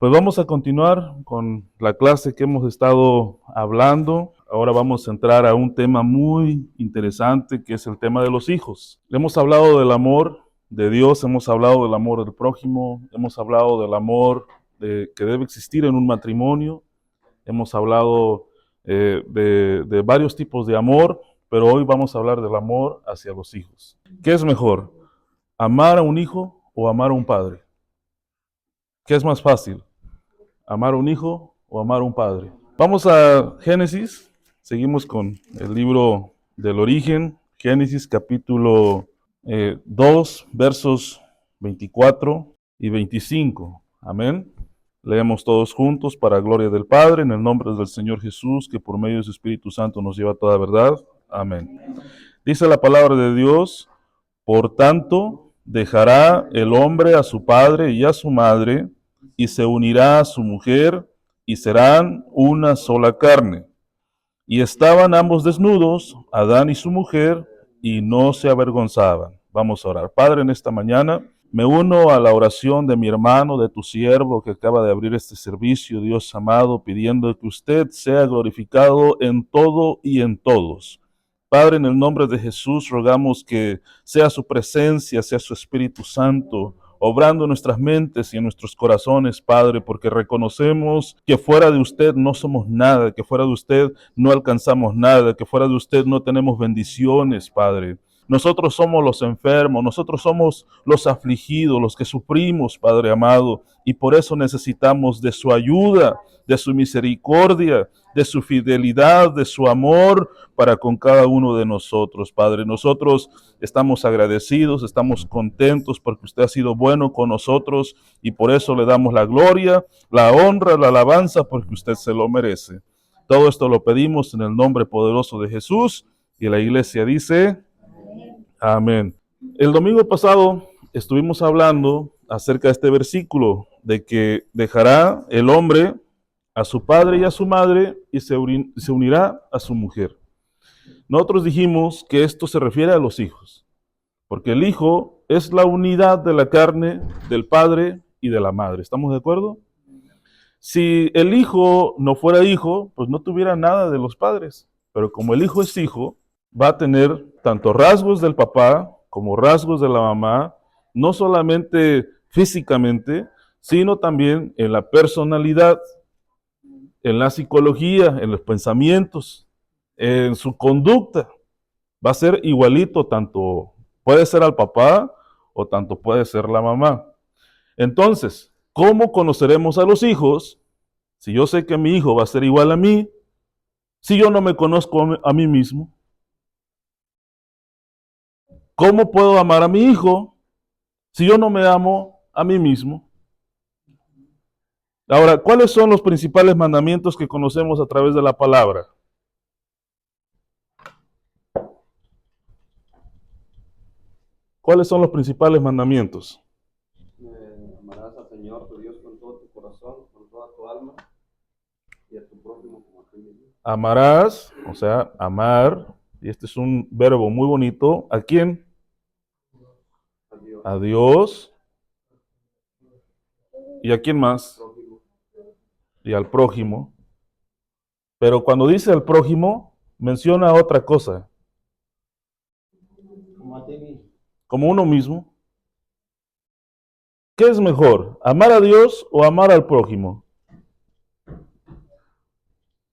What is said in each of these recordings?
Pues vamos a continuar con la clase que hemos estado hablando. Ahora vamos a entrar a un tema muy interesante que es el tema de los hijos. Hemos hablado del amor de Dios, hemos hablado del amor del prójimo, hemos hablado del amor que debe existir en un matrimonio, hemos hablado de varios tipos de amor, pero hoy vamos a hablar del amor hacia los hijos. ¿Qué es mejor? ¿Amar a un hijo o amar a un padre? ¿Qué es más fácil? ¿Amar a un hijo o amar a un padre? Vamos a Génesis, seguimos con el libro del origen, Génesis capítulo 2, versos 24 y 25. Amén. Leemos todos juntos para gloria del Padre, en el nombre del Señor Jesús, que por medio de su Espíritu Santo nos lleva a toda verdad. Amén. Dice la palabra de Dios: por tanto, dejará el hombre a su padre y a su madre, y se unirá a su mujer, y serán una sola carne. Y estaban ambos desnudos, Adán y su mujer, y no se avergonzaban. Vamos a orar. Padre, en esta mañana me uno a la oración de mi hermano, de tu siervo que acaba de abrir este servicio, Dios amado, pidiendo que usted sea glorificado en todo y en todos. Padre, en el nombre de Jesús, rogamos que sea su presencia, sea su Espíritu Santo, obrando en nuestras mentes y en nuestros corazones, Padre, porque reconocemos que fuera de usted no somos nada, que fuera de usted no alcanzamos nada, que fuera de usted no tenemos bendiciones, Padre. Nosotros somos los enfermos, nosotros somos los afligidos, los que sufrimos, Padre amado, y por eso necesitamos de su ayuda, de su misericordia, de su fidelidad, de su amor para con cada uno de nosotros, Padre. Nosotros estamos agradecidos, estamos contentos porque usted ha sido bueno con nosotros y por eso le damos la gloria, la honra, la alabanza, porque usted se lo merece. Todo esto lo pedimos en el nombre poderoso de Jesús y la iglesia dice, amén. El domingo pasado estuvimos hablando acerca de este versículo, de que dejará el hombre a su padre y a su madre y se unirá a su mujer. Nosotros dijimos que esto se refiere a los hijos, porque el hijo es la unidad de la carne del padre y de la madre. ¿Estamos de acuerdo? Si el hijo no fuera hijo, pues no tuviera nada de los padres. Pero como el hijo es hijo, va a tener tanto rasgos del papá como rasgos de la mamá, no solamente físicamente, sino también en la personalidad, en la psicología, en los pensamientos, en su conducta. Va a ser igualito, tanto puede ser al papá o tanto puede ser la mamá. Entonces, ¿cómo conoceremos a los hijos si yo sé que mi hijo va a ser igual a mí, si yo no me conozco a mí mismo? ¿Cómo puedo amar a mi hijo si yo no me amo a mí mismo? Ahora, ¿cuáles son los principales mandamientos que conocemos a través de la palabra? ¿Cuáles son los principales mandamientos? Amarás al Señor tu Dios con todo tu corazón, con toda tu alma y a tu prójimo como a ti mismo. Amarás, o sea, amar, y este es un verbo muy bonito. ¿A quién? A Dios. A Dios. ¿Y a quién más? Prójimo. Y al prójimo. Pero cuando dice al prójimo, menciona otra cosa, Como a ti mismo. como uno mismo. ¿Qué es mejor, amar a Dios o amar al prójimo?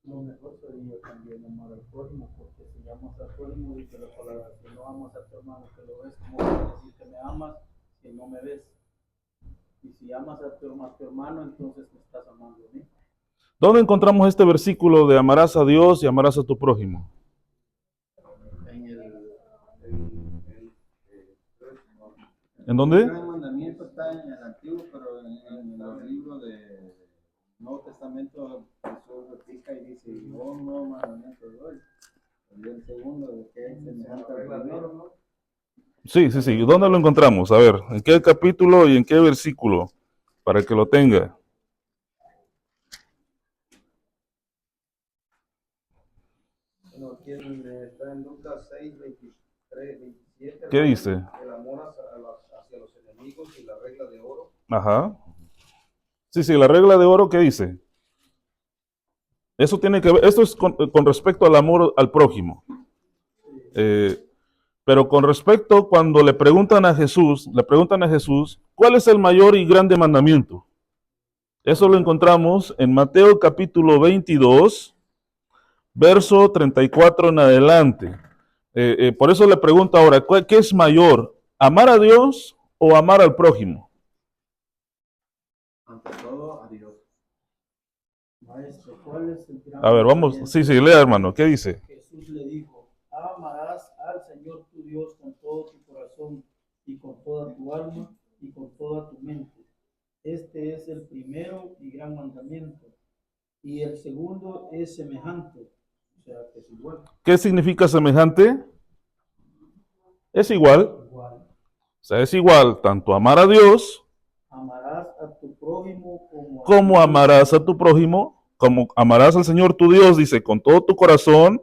Lo mejor sería también amar al prójimo, porque si amas al prójimo, dice la palabra, si no amas a tu hermano que lo ves, ¿cómo vas a decir que me amas si no me ves? Y si amas a tu hermano, entonces me estás amando a mí. ¿Dónde encontramos este versículo de amarás a Dios y amarás a tu prójimo? ¿En dónde? El mandamiento está en el Antiguo, pero en los libros del Nuevo Testamento Jesús replica y dice, yo no mandamiento doy. Y el segundo, de que es semejante al primero, ¿no? Sí. ¿Dónde lo encontramos? A ver, ¿en qué capítulo y en qué versículo? Para que lo tenga. Bueno, aquí está en Lucas 6, 23, 27. ¿Qué dice? El amor hacia los enemigos y la regla de oro. Ajá. Sí, sí, la regla de oro, ¿qué dice? Eso tiene que ver, esto es con respecto al amor al prójimo. Pero con respecto, cuando le preguntan a Jesús, ¿cuál es el mayor y grande mandamiento? Eso lo encontramos en Mateo capítulo 22, verso 34 en adelante. Por eso le pregunto ahora, ¿qué es mayor? ¿Amar a Dios o amar al prójimo? Ante todo, a Dios. Maestro, ¿cuál es el gran A ver, vamos, mandamiento? sí, sí, lea hermano, ¿qué dice? Jesús le dijo, amarás al Señor tu Dios con todo tu corazón y con toda tu alma y con toda tu mente. Este es el primero y gran mandamiento. Y el segundo es semejante, o sea, que es igual. ¿Qué significa semejante? Es igual, Igual. o sea, es igual tanto amar a Dios Amarás a tu prójimo como como amarás a tu prójimo, como amarás al Señor tu Dios, dice, con todo tu corazón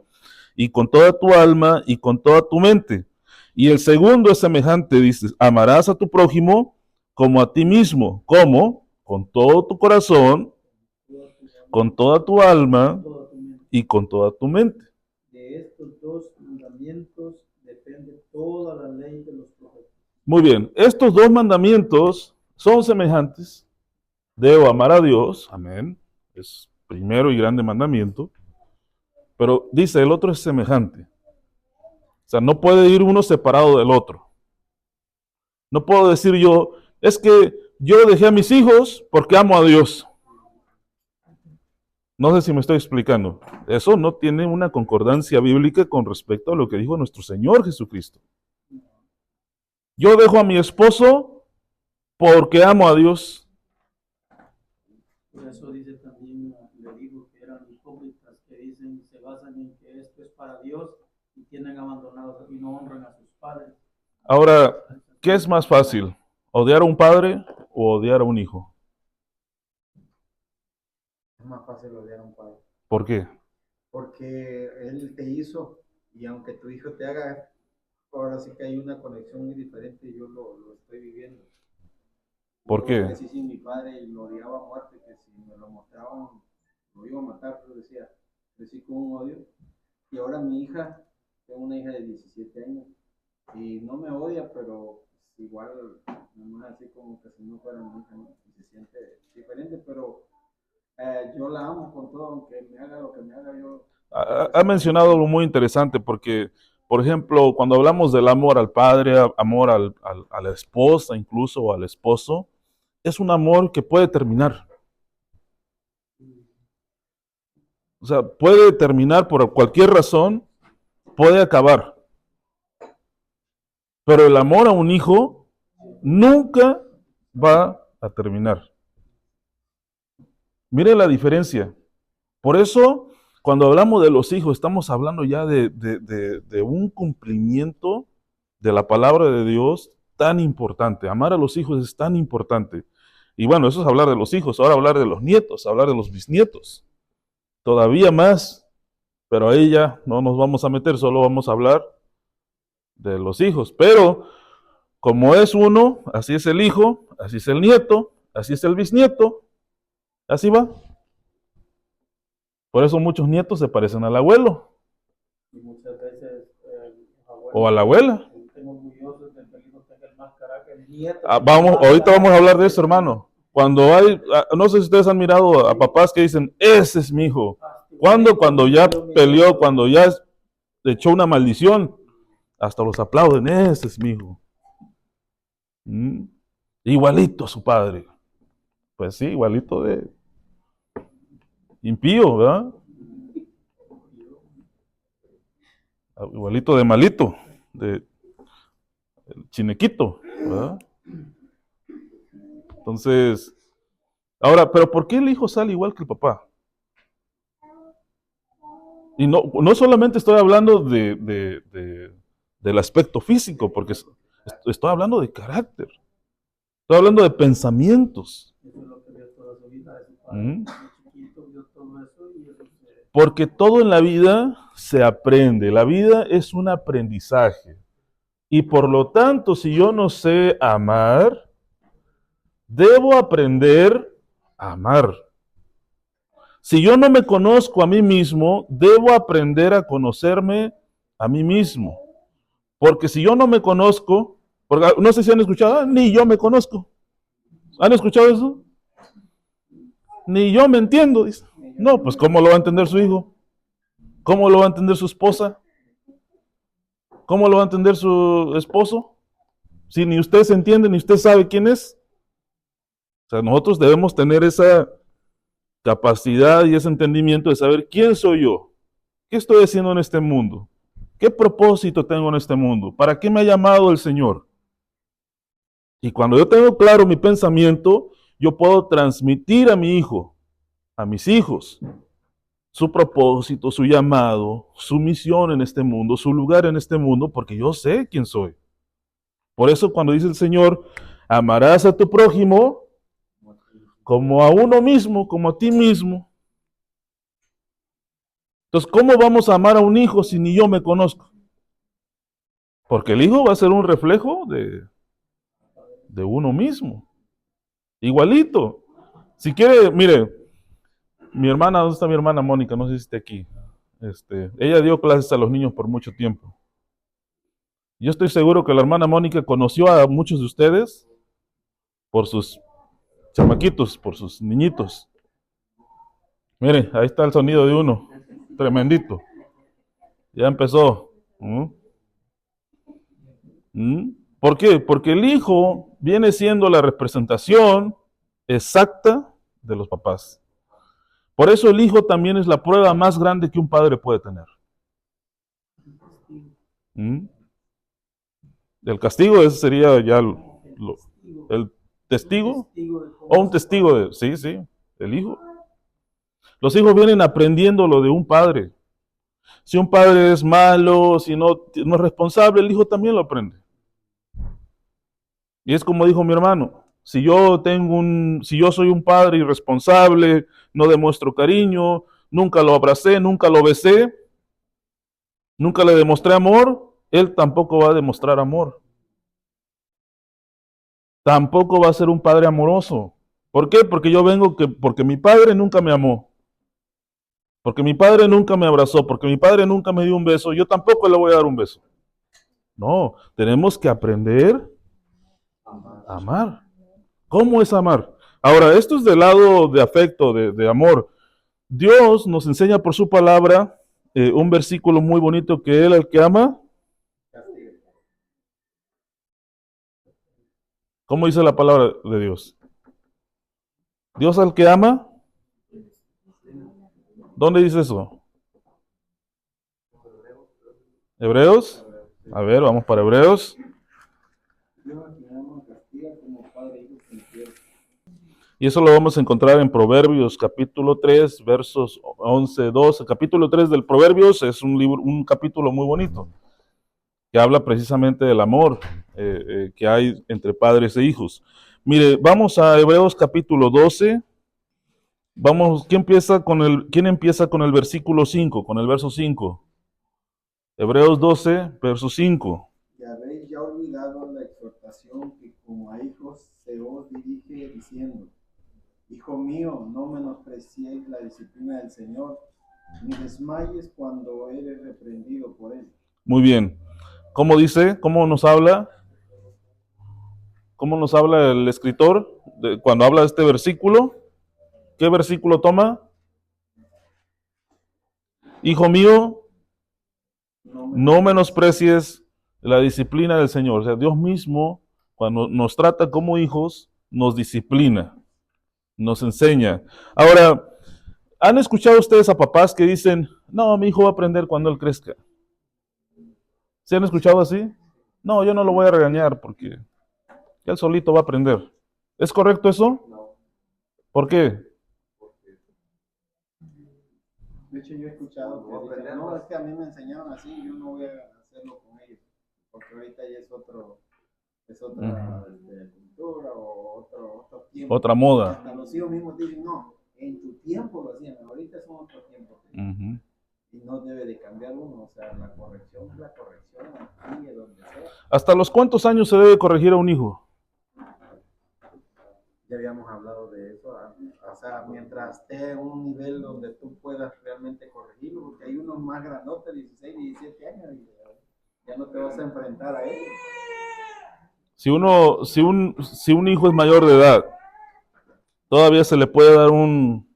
y con toda tu alma y con toda tu mente. Y el segundo es semejante, dice, amarás a tu prójimo como a ti mismo. ¿Cómo? Con todo tu corazón, con toda tu alma toda tu mente. y con toda tu mente. De estos dos mandamientos depende toda la ley de los profetas. Muy bien, estos dos mandamientos son semejantes. Debo amar a Dios, amén, es primero y grande mandamiento, pero dice, el otro es semejante. O sea, no puede ir uno separado del otro. No puedo decir yo, es que yo dejé a mis hijos porque amo a Dios. No sé si me estoy explicando. Eso no tiene una concordancia bíblica con respecto a lo que dijo nuestro Señor Jesucristo. Yo dejo a mi esposo porque amo a Dios. Por eso dice también, le digo que eran hipócritas que dicen, se basan en que esto es para Dios y tienen abandonados y no honran a sus padres. Ahora, ¿qué es más fácil? ¿Odiar a un padre o odiar a un hijo? Es más fácil odiar a un padre. ¿Por qué? Porque él te hizo y aunque tu hijo te haga, ahora sí que hay una conexión muy diferente y yo lo estoy viviendo. ¿Por Yo qué? crecí sin mi padre y lo odiaba a muerte, que si me lo mostraban lo iba a matar, pero decía, crecí con un odio. Y ahora mi hija, tengo una hija de 17 años y no me odia, pero igual, no es así como que si no fuera mi hija, ¿no? Y se siente diferente, pero yo la amo con todo, aunque me haga lo que me haga yo. Ha mencionado algo muy interesante porque, por ejemplo, cuando hablamos del amor al padre, amor a la esposa incluso o al esposo, es un amor que puede terminar. O sea, puede terminar por cualquier razón, puede acabar. Pero el amor a un hijo nunca va a terminar. Mire la diferencia. Por eso, cuando hablamos de los hijos, estamos hablando ya de un cumplimiento de la palabra de Dios tan importante. Amar a los hijos es tan importante. Y bueno, eso es hablar de los hijos, ahora hablar de los nietos, hablar de los bisnietos. Todavía más, pero ahí ya no nos vamos a meter, solo vamos a hablar de los hijos. Pero como es uno, así es el hijo, así es el nieto, así es el bisnieto, así va. Por eso muchos nietos se parecen al abuelo. Y muchas veces los abuelos O a la abuela. estén orgullosos de que el hijo tenga el más carácter, el nieto. Ahorita vamos a hablar de eso, hermano. Cuando hay, no sé si ustedes han mirado a papás que dicen, ese es mi hijo. ¿Cuándo? Cuando ya peleó, cuando ya echó una maldición, hasta los aplauden, ese es mi hijo. Igualito a su padre. Pues sí, igualito de impío, ¿verdad? Igualito de malito, de chinequito, ¿verdad? Entonces, ahora, pero ¿por qué el hijo sale igual que el papá? Y no solamente estoy hablando del aspecto físico, porque estoy hablando de carácter. Estoy hablando de pensamientos. Eso es lo que vio toda su vida, de su padre. Chiquito vio todo eso y eso Porque todo en la vida se aprende. La vida es un aprendizaje. Y por lo tanto, si yo no sé amar, debo aprender Amar. Si yo no me conozco a mí mismo, debo aprender a conocerme a mí mismo. Porque si yo no me conozco, porque no sé si han escuchado, ni yo me conozco. ¿Han escuchado eso? Ni yo me entiendo, dice. No, pues ¿cómo lo va a entender su hijo? ¿Cómo lo va a entender su esposa? ¿Cómo lo va a entender su esposo? Si ni usted se entiende, ni usted sabe quién es. O sea, nosotros debemos tener esa capacidad y ese entendimiento de saber quién soy yo, qué estoy haciendo en este mundo, qué propósito tengo en este mundo, para qué me ha llamado el Señor. Y cuando yo tengo claro mi pensamiento, yo puedo transmitir a mi hijo, a mis hijos, su propósito, su llamado, su misión en este mundo, su lugar en este mundo, porque yo sé quién soy. Por eso cuando dice el Señor, amarás a tu prójimo como a uno mismo, como a ti mismo. Entonces, ¿cómo vamos a amar a un hijo si ni yo me conozco? Porque el hijo va a ser un reflejo de uno mismo. Igualito. Si quiere, mire, mi hermana, ¿dónde está mi hermana Mónica? No sé si está aquí. Ella dio clases a los niños por mucho tiempo. Yo estoy seguro que la hermana Mónica conoció a muchos de ustedes por sus chamaquitos, por sus niñitos. Mire, ahí está el sonido de uno. Tremendito. Ya empezó. ¿Por qué? Porque el hijo viene siendo la representación exacta de los papás. Por eso el hijo también es la prueba más grande que un padre puede tener. El castigo ese sería ya el testigo o un testigo de, sí, el hijo. Los hijos vienen aprendiendo lo de un padre. Si un padre es malo, si no es responsable, el hijo también lo aprende. Y es como dijo mi hermano, si yo soy un padre irresponsable, no demuestro cariño, nunca lo abracé, nunca lo besé, nunca le demostré amor, él tampoco va a demostrar amor. Tampoco va a ser un padre amoroso. ¿Por qué? Porque mi padre nunca me amó. Porque mi padre nunca me abrazó, porque mi padre nunca me dio un beso, yo tampoco le voy a dar un beso. No, tenemos que aprender a amar. ¿Cómo es amar? Ahora, esto es del lado de afecto, de amor. Dios nos enseña por su palabra un versículo muy bonito que Él al que ama. ¿Cómo dice la palabra de Dios? Dios al que ama. ¿Dónde dice eso? Hebreos. A ver, vamos para Hebreos. Y eso lo vamos a encontrar en Proverbios capítulo 3, versos 11, 12. Capítulo 3 del Proverbios es un capítulo muy bonito, que habla precisamente del amor que hay entre padres e hijos. Mire, vamos a Hebreos capítulo 12. Vamos, ¿quién empieza con el versículo 5, con el verso 5? Hebreos 12, verso 5. Y habéis ya olvidado la exhortación que como a hijos se os dirige diciendo, Hijo mío, no menospreciéis la disciplina del Señor, ni desmayes cuando eres reprendido por él. Muy bien. ¿Cómo dice? ¿Cómo nos habla? ¿Cómo nos habla el escritor cuando habla de este versículo? ¿Qué versículo toma? Hijo mío, no menosprecies la disciplina del Señor. O sea, Dios mismo, cuando nos trata como hijos, nos disciplina, nos enseña. Ahora, ¿han escuchado ustedes a papás que dicen, no, mi hijo va a aprender cuando él crezca? ¿Se han escuchado así? No, yo no lo voy a regañar porque él solito va a aprender. ¿Es correcto eso? ¿Por qué? De hecho, yo he escuchado que dicen, no, es que a mí me enseñaron así, yo no voy a hacerlo con ellos, porque ahorita ya es otra cultura o otro tiempo. Otra moda. Hasta los hijos mismos dicen, no, en tu tiempo lo hacían, ahorita son otros tiempos. Y no debe de cambiar uno, o sea, la corrección es la corrección, aquí, donde sea. ¿Hasta los cuántos años se debe corregir a un hijo? Ya habíamos hablado de eso, esté en un nivel donde tú puedas realmente corregirlo, porque hay unos más grandotes, 16, 17 años, y ya no te vas a enfrentar a ellos. Si un hijo es mayor de edad, todavía se le puede dar un,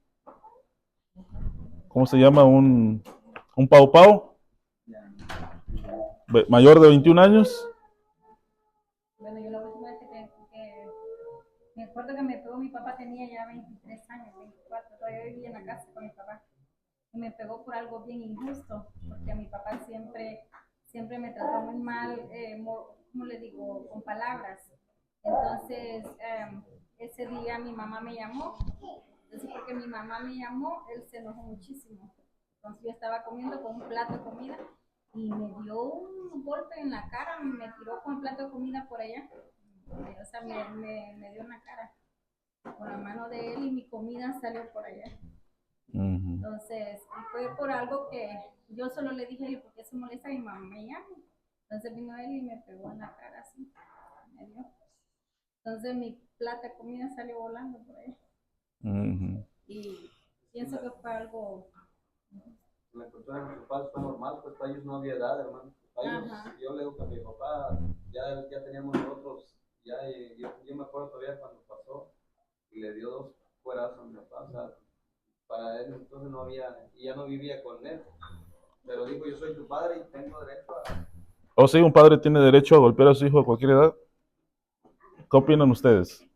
¿cómo se llama? Un pau pau, mayor de 21 años. Bueno, yo la última vez me acuerdo que me pegó mi papá, tenía ya 23 años, 24, todavía vivía en la casa con mi papá. Y me pegó por algo bien injusto, porque a mi papá siempre me trató muy mal, ¿cómo le digo? Con palabras. Entonces, ese día mi mamá me llamó, entonces porque mi mamá me llamó, él se enojó muchísimo. Entonces yo estaba comiendo con un plato de comida y me dio un golpe en la cara, me tiró con el plato de comida por allá. O sea, me dio en la cara con la mano de él y mi comida salió por allá. Entonces, fue por algo que yo solo le dije, ¿por qué se molesta? Mi mamá me llama. Entonces vino él y me pegó en la cara así, me dio. Entonces mi plata de comida salió volando por ahí. Y pienso que fue algo... La cultura de nuestros padres fue normal, pues para ellos no había edad, hermano. Para ellos, yo le digo que a mi papá ya teníamos nosotros, yo me acuerdo todavía cuando pasó y le dio 2 fuerazos a mi papá, o sea, para él entonces no había, y ya no vivía con él, pero dijo, yo soy tu padre y tengo derecho a... O sea, un padre tiene derecho a golpear a su hijo a cualquier edad. ¿Qué opinan ustedes?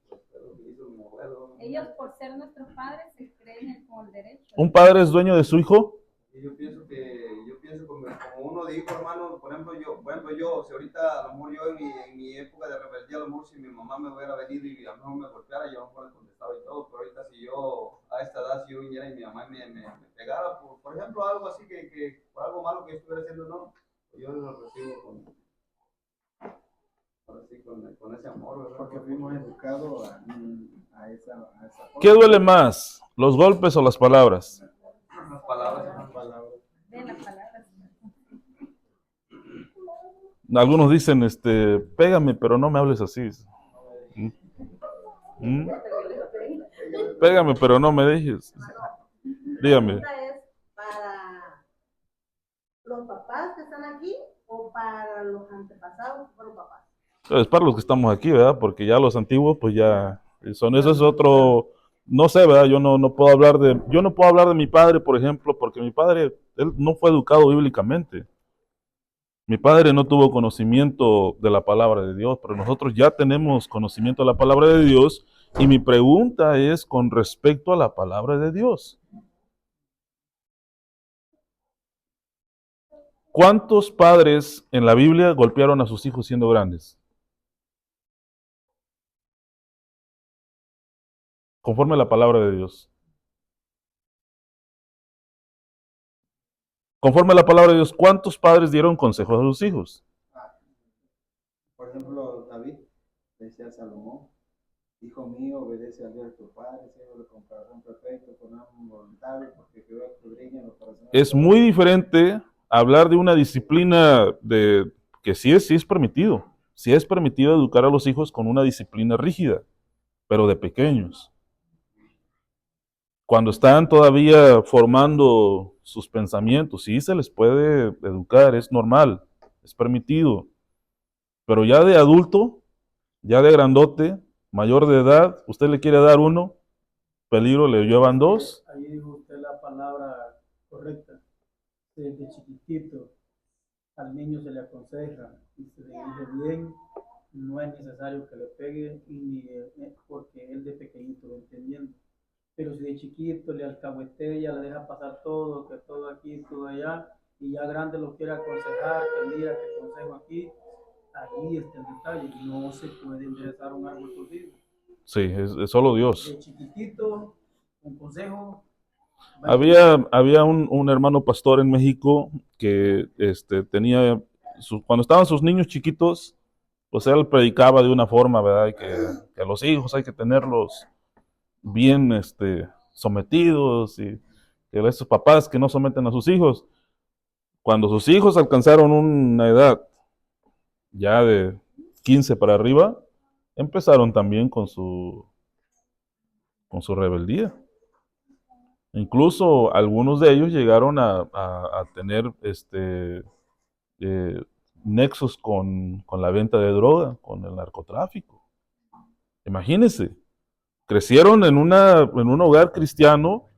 Ellos, por ser nuestros padres, se creen con el derecho. ¿Un padre es dueño de su hijo? Yo pienso como uno dijo, hermano, por ejemplo, yo, si ahorita, a lo mejor yo en mi época de rebeldía, a lo mejor si mi mamá me hubiera venido y a lo mejor me golpeara, yo a lo mejor le contestaba y todo, pero ahorita si yo, a esta edad, si yo viniera y mi mamá me pegara, por ejemplo, algo así que por algo malo que yo estuviera haciendo, no, pues yo lo recibo con ese amor, ¿verdad? Porque fuimos educados a esa forma. ¿Qué duele más, los golpes o las palabras? Las palabras. De las palabras. Algunos dicen, pégame, pero no me hables así. Pégame, pero no me dejes. Dígame. ¿Esta es para los papás que están aquí o para los antepasados que fueron papás? Es para los que estamos aquí, ¿verdad? Porque ya los antiguos, pues ya son, eso es otro, no sé, ¿verdad? Yo no puedo hablar de mi padre, por ejemplo, porque mi padre, él no fue educado bíblicamente. Mi padre no tuvo conocimiento de la palabra de Dios, pero nosotros ya tenemos conocimiento de la palabra de Dios, y mi pregunta es con respecto a la palabra de Dios. ¿Cuántos padres en la Biblia golpearon a sus hijos siendo grandes? Conforme a la palabra de Dios. Conforme a la palabra de Dios, ¿cuántos padres dieron consejos a sus hijos? Por ejemplo, David decía a Salomón, hijo mío, obedece a Dios de tu padre, sirve con corazón perfecto, con alma voluntario, porque Jehová escudriña los corazones. Es muy diferente hablar de una disciplina que sí es permitido. Sí es permitido educar a los hijos con una disciplina rígida, pero de pequeños. Cuando están todavía formando sus pensamientos, sí se les puede educar, es normal, es permitido. Pero ya de adulto, ya de grandote, mayor de edad, usted le quiere dar uno, peligro le llevan 2. Ahí dijo usted la palabra correcta. Desde chiquitito al niño se le aconseja y se le dice bien, no es necesario que le pegue porque él de pequeñito va entendiendo. Pero si de chiquito le alcahuetea, le deja pasar todo, que todo aquí, todo allá, y ya grande lo quiere aconsejar, que mira, que consejo aquí, ahí está el detalle, no se puede enderezar un árbol torcido. Sí, es solo Dios. De chiquitito, un consejo. Había un hermano pastor en México que tenía, cuando estaban sus niños chiquitos, pues él predicaba de una forma, ¿verdad? Y que a los hijos hay que tenerlos bien sometidos, y que esos papás que no someten a sus hijos, cuando sus hijos alcanzaron una edad ya de 15 para arriba, empezaron también con su rebeldía. Incluso algunos de ellos llegaron a tener eh, nexos con la venta de droga, con el narcotráfico. Imagínense, crecieron en un hogar cristiano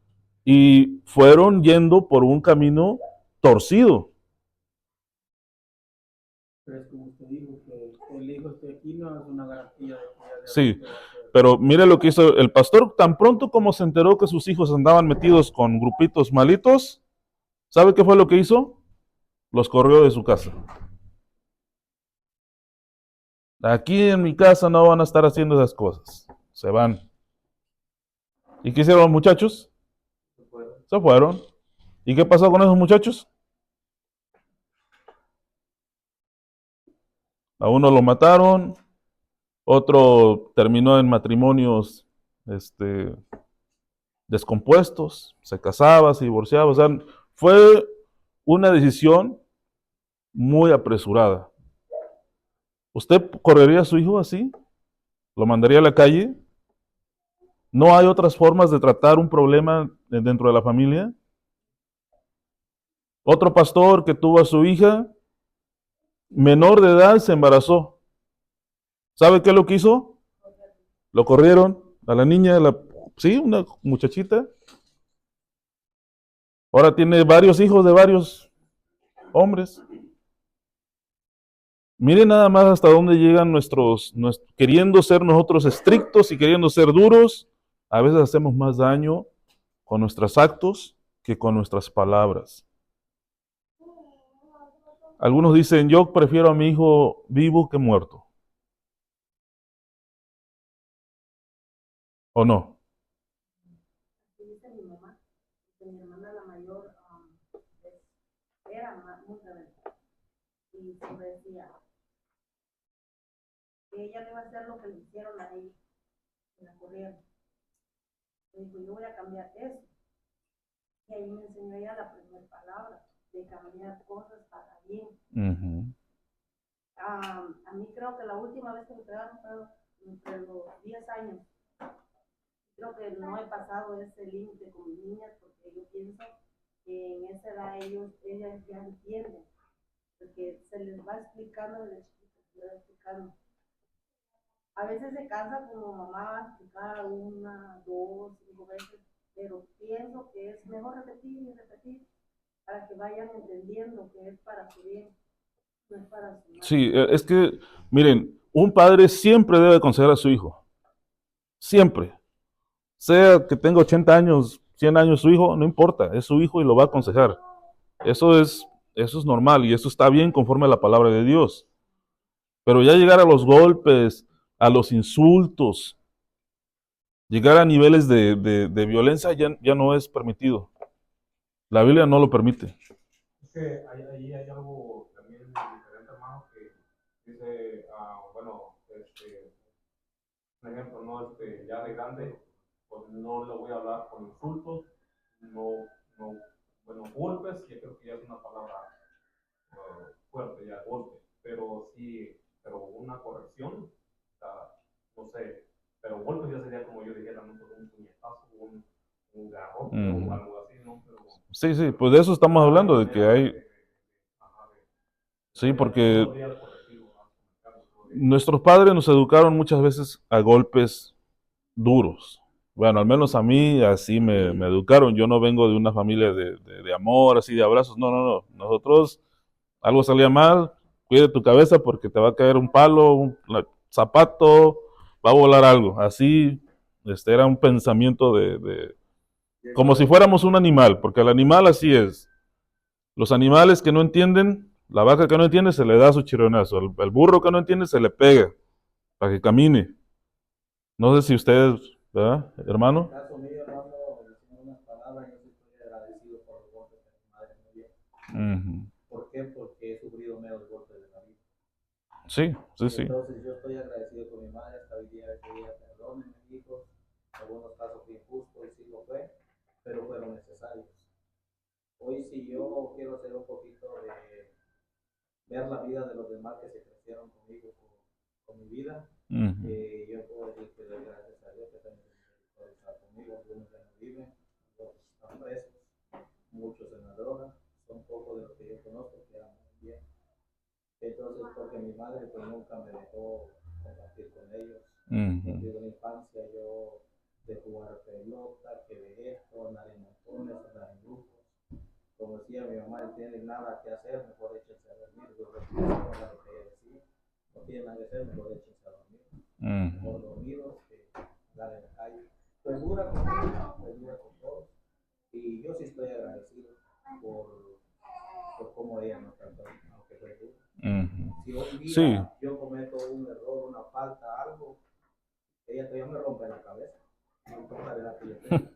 y fueron yendo por un camino torcido. Pero es como usted dijo, que el hijo esté aquí no es una garantía de que ya de Sí, adulto va a ser. pero mire lo que hizo el pastor, tan pronto como se enteró que sus hijos andaban metidos con grupitos malitos, ¿sabe qué fue lo que hizo? Los corrió de su casa. Aquí en mi casa no van a estar haciendo esas cosas. Se van. ¿Y qué hicieron los muchachos? Se fueron. ¿Y qué pasó con esos muchachos? A uno lo mataron, otro terminó en matrimonios descompuestos, se casaba, se divorciaba. O sea, fue una decisión muy apresurada. ¿Usted correría a su hijo así? ¿Lo mandaría a la calle? ¿No hay otras formas de tratar un problema dentro de la familia? Otro pastor que tuvo a su hija menor de edad se embarazó. ¿Sabe qué es lo que hizo? Lo corrieron a la niña, sí, una muchachita. Ahora tiene varios hijos de varios hombres. Miren nada más hasta dónde llegan queriendo ser nosotros estrictos y queriendo ser duros. A veces hacemos más daño con nuestros actos que con nuestras palabras. Algunos dicen, yo prefiero a mi hijo vivo que muerto. ¿O no? Así dice mi mamá, que mi hermana la mayor era muy rebelde. Y siempre decía que ella no iba a hacer lo que le hicieron a ella, que la corrieron. Me dijo, yo voy a cambiar eso. Y ahí me enseñó ella la primera palabra, de cambiar cosas para bien. Ujú. A mí creo que la última vez que me pegaron fue entre los 10 años. Creo que no he pasado ese límite con mis niñas porque yo pienso que en esa edad ellas ya entienden, porque se les va explicando desde chiquitos, se les va explicando. A veces se cansa como mamá va a explicar una, dos, 5 veces, pero pienso que es mejor repetir y repetir para que vayan entendiendo que es para su bien, no es para su mal. Sí, es que, miren, un padre siempre debe aconsejar a su hijo. Siempre. Sea que tenga 80 años, 100 años su hijo, no importa, es su hijo y lo va a aconsejar. Eso eso es normal y eso está bien conforme a la palabra de Dios. Pero ya llegar a los golpes, a los insultos, llegar a niveles de violencia ya no es permitido. La Biblia no lo permite. Es que ahí hay algo también diferente, hermano, que dice, bueno, un ejemplo, ¿no? Ya de grande, pues no le voy a hablar con insultos, no, no, bueno, golpes, yo creo que ya es una palabra fuerte, ya golpe, pero sí, pero una corrección, o sea, no sé, pero golpes ya sería como yo dijera, ¿no? Pues un puñetazo, un garrote o algo así, ¿no? Pero, Sí, sí, pues de eso estamos hablando, de que hay, ajá, sí, no porque podría corregirlo, ¿no? nuestros padres nos educaron muchas veces a golpes duros. Bueno, al menos a mí así me educaron. Yo no vengo de una familia de amor, así de abrazos. No, no, no. Nosotros, algo salía mal, cuide tu cabeza porque te va a caer un palo, un zapato, va a volar algo. Así, era un pensamiento como si fuéramos un animal, porque el animal así es. Los animales que no entienden, la vaca que no entiende se le da su chironazo, el burro que no entiende se le pega para que camine. No sé si ustedes, ¿verdad, En hermano? el caso mío, hermano, decimos unas palabras, yo sí estoy agradecido por los golpes que mi madre me dio. Ujú. ¿Por qué? Porque he sufrido menos golpes de la vida. Sí, sí, Y sí. entonces yo estoy agradecido con mi madre hasta hoy día, ese día, perdónenme, hijos, en algunos casos fui injusto y sí lo fue, pero fueron necesarios. Hoy si yo quiero hacer un poquito de ver la vida de los demás que se crecieron conmigo, con mi vida, Ujú. yo puedo decir que doy gracias a Dios que también está conmigo, algunos ya no viven, otros están tocó compartir con ellos. Ujú. Desde la infancia yo de jugar pelota, que de esto, andar en montones, andar en grupos. Como decía mi mamá, no tiene nada que hacer, mejor échense a dormir. Yo repito lo que ella decía, no tiene nada que hacer, mejor échense a dormir. Mejor Ujú. dormidos que andar en la calle. Estoy dura con ellos, estoy dura con todos. Y yo sí estoy agradecido por cómo ella nos trató, aunque fue duro. Ujú. Si hoy Sí, día yo cometo un error, una falta, algo, ella todavía me rompe la cabeza, no importa la edad que yo tenga.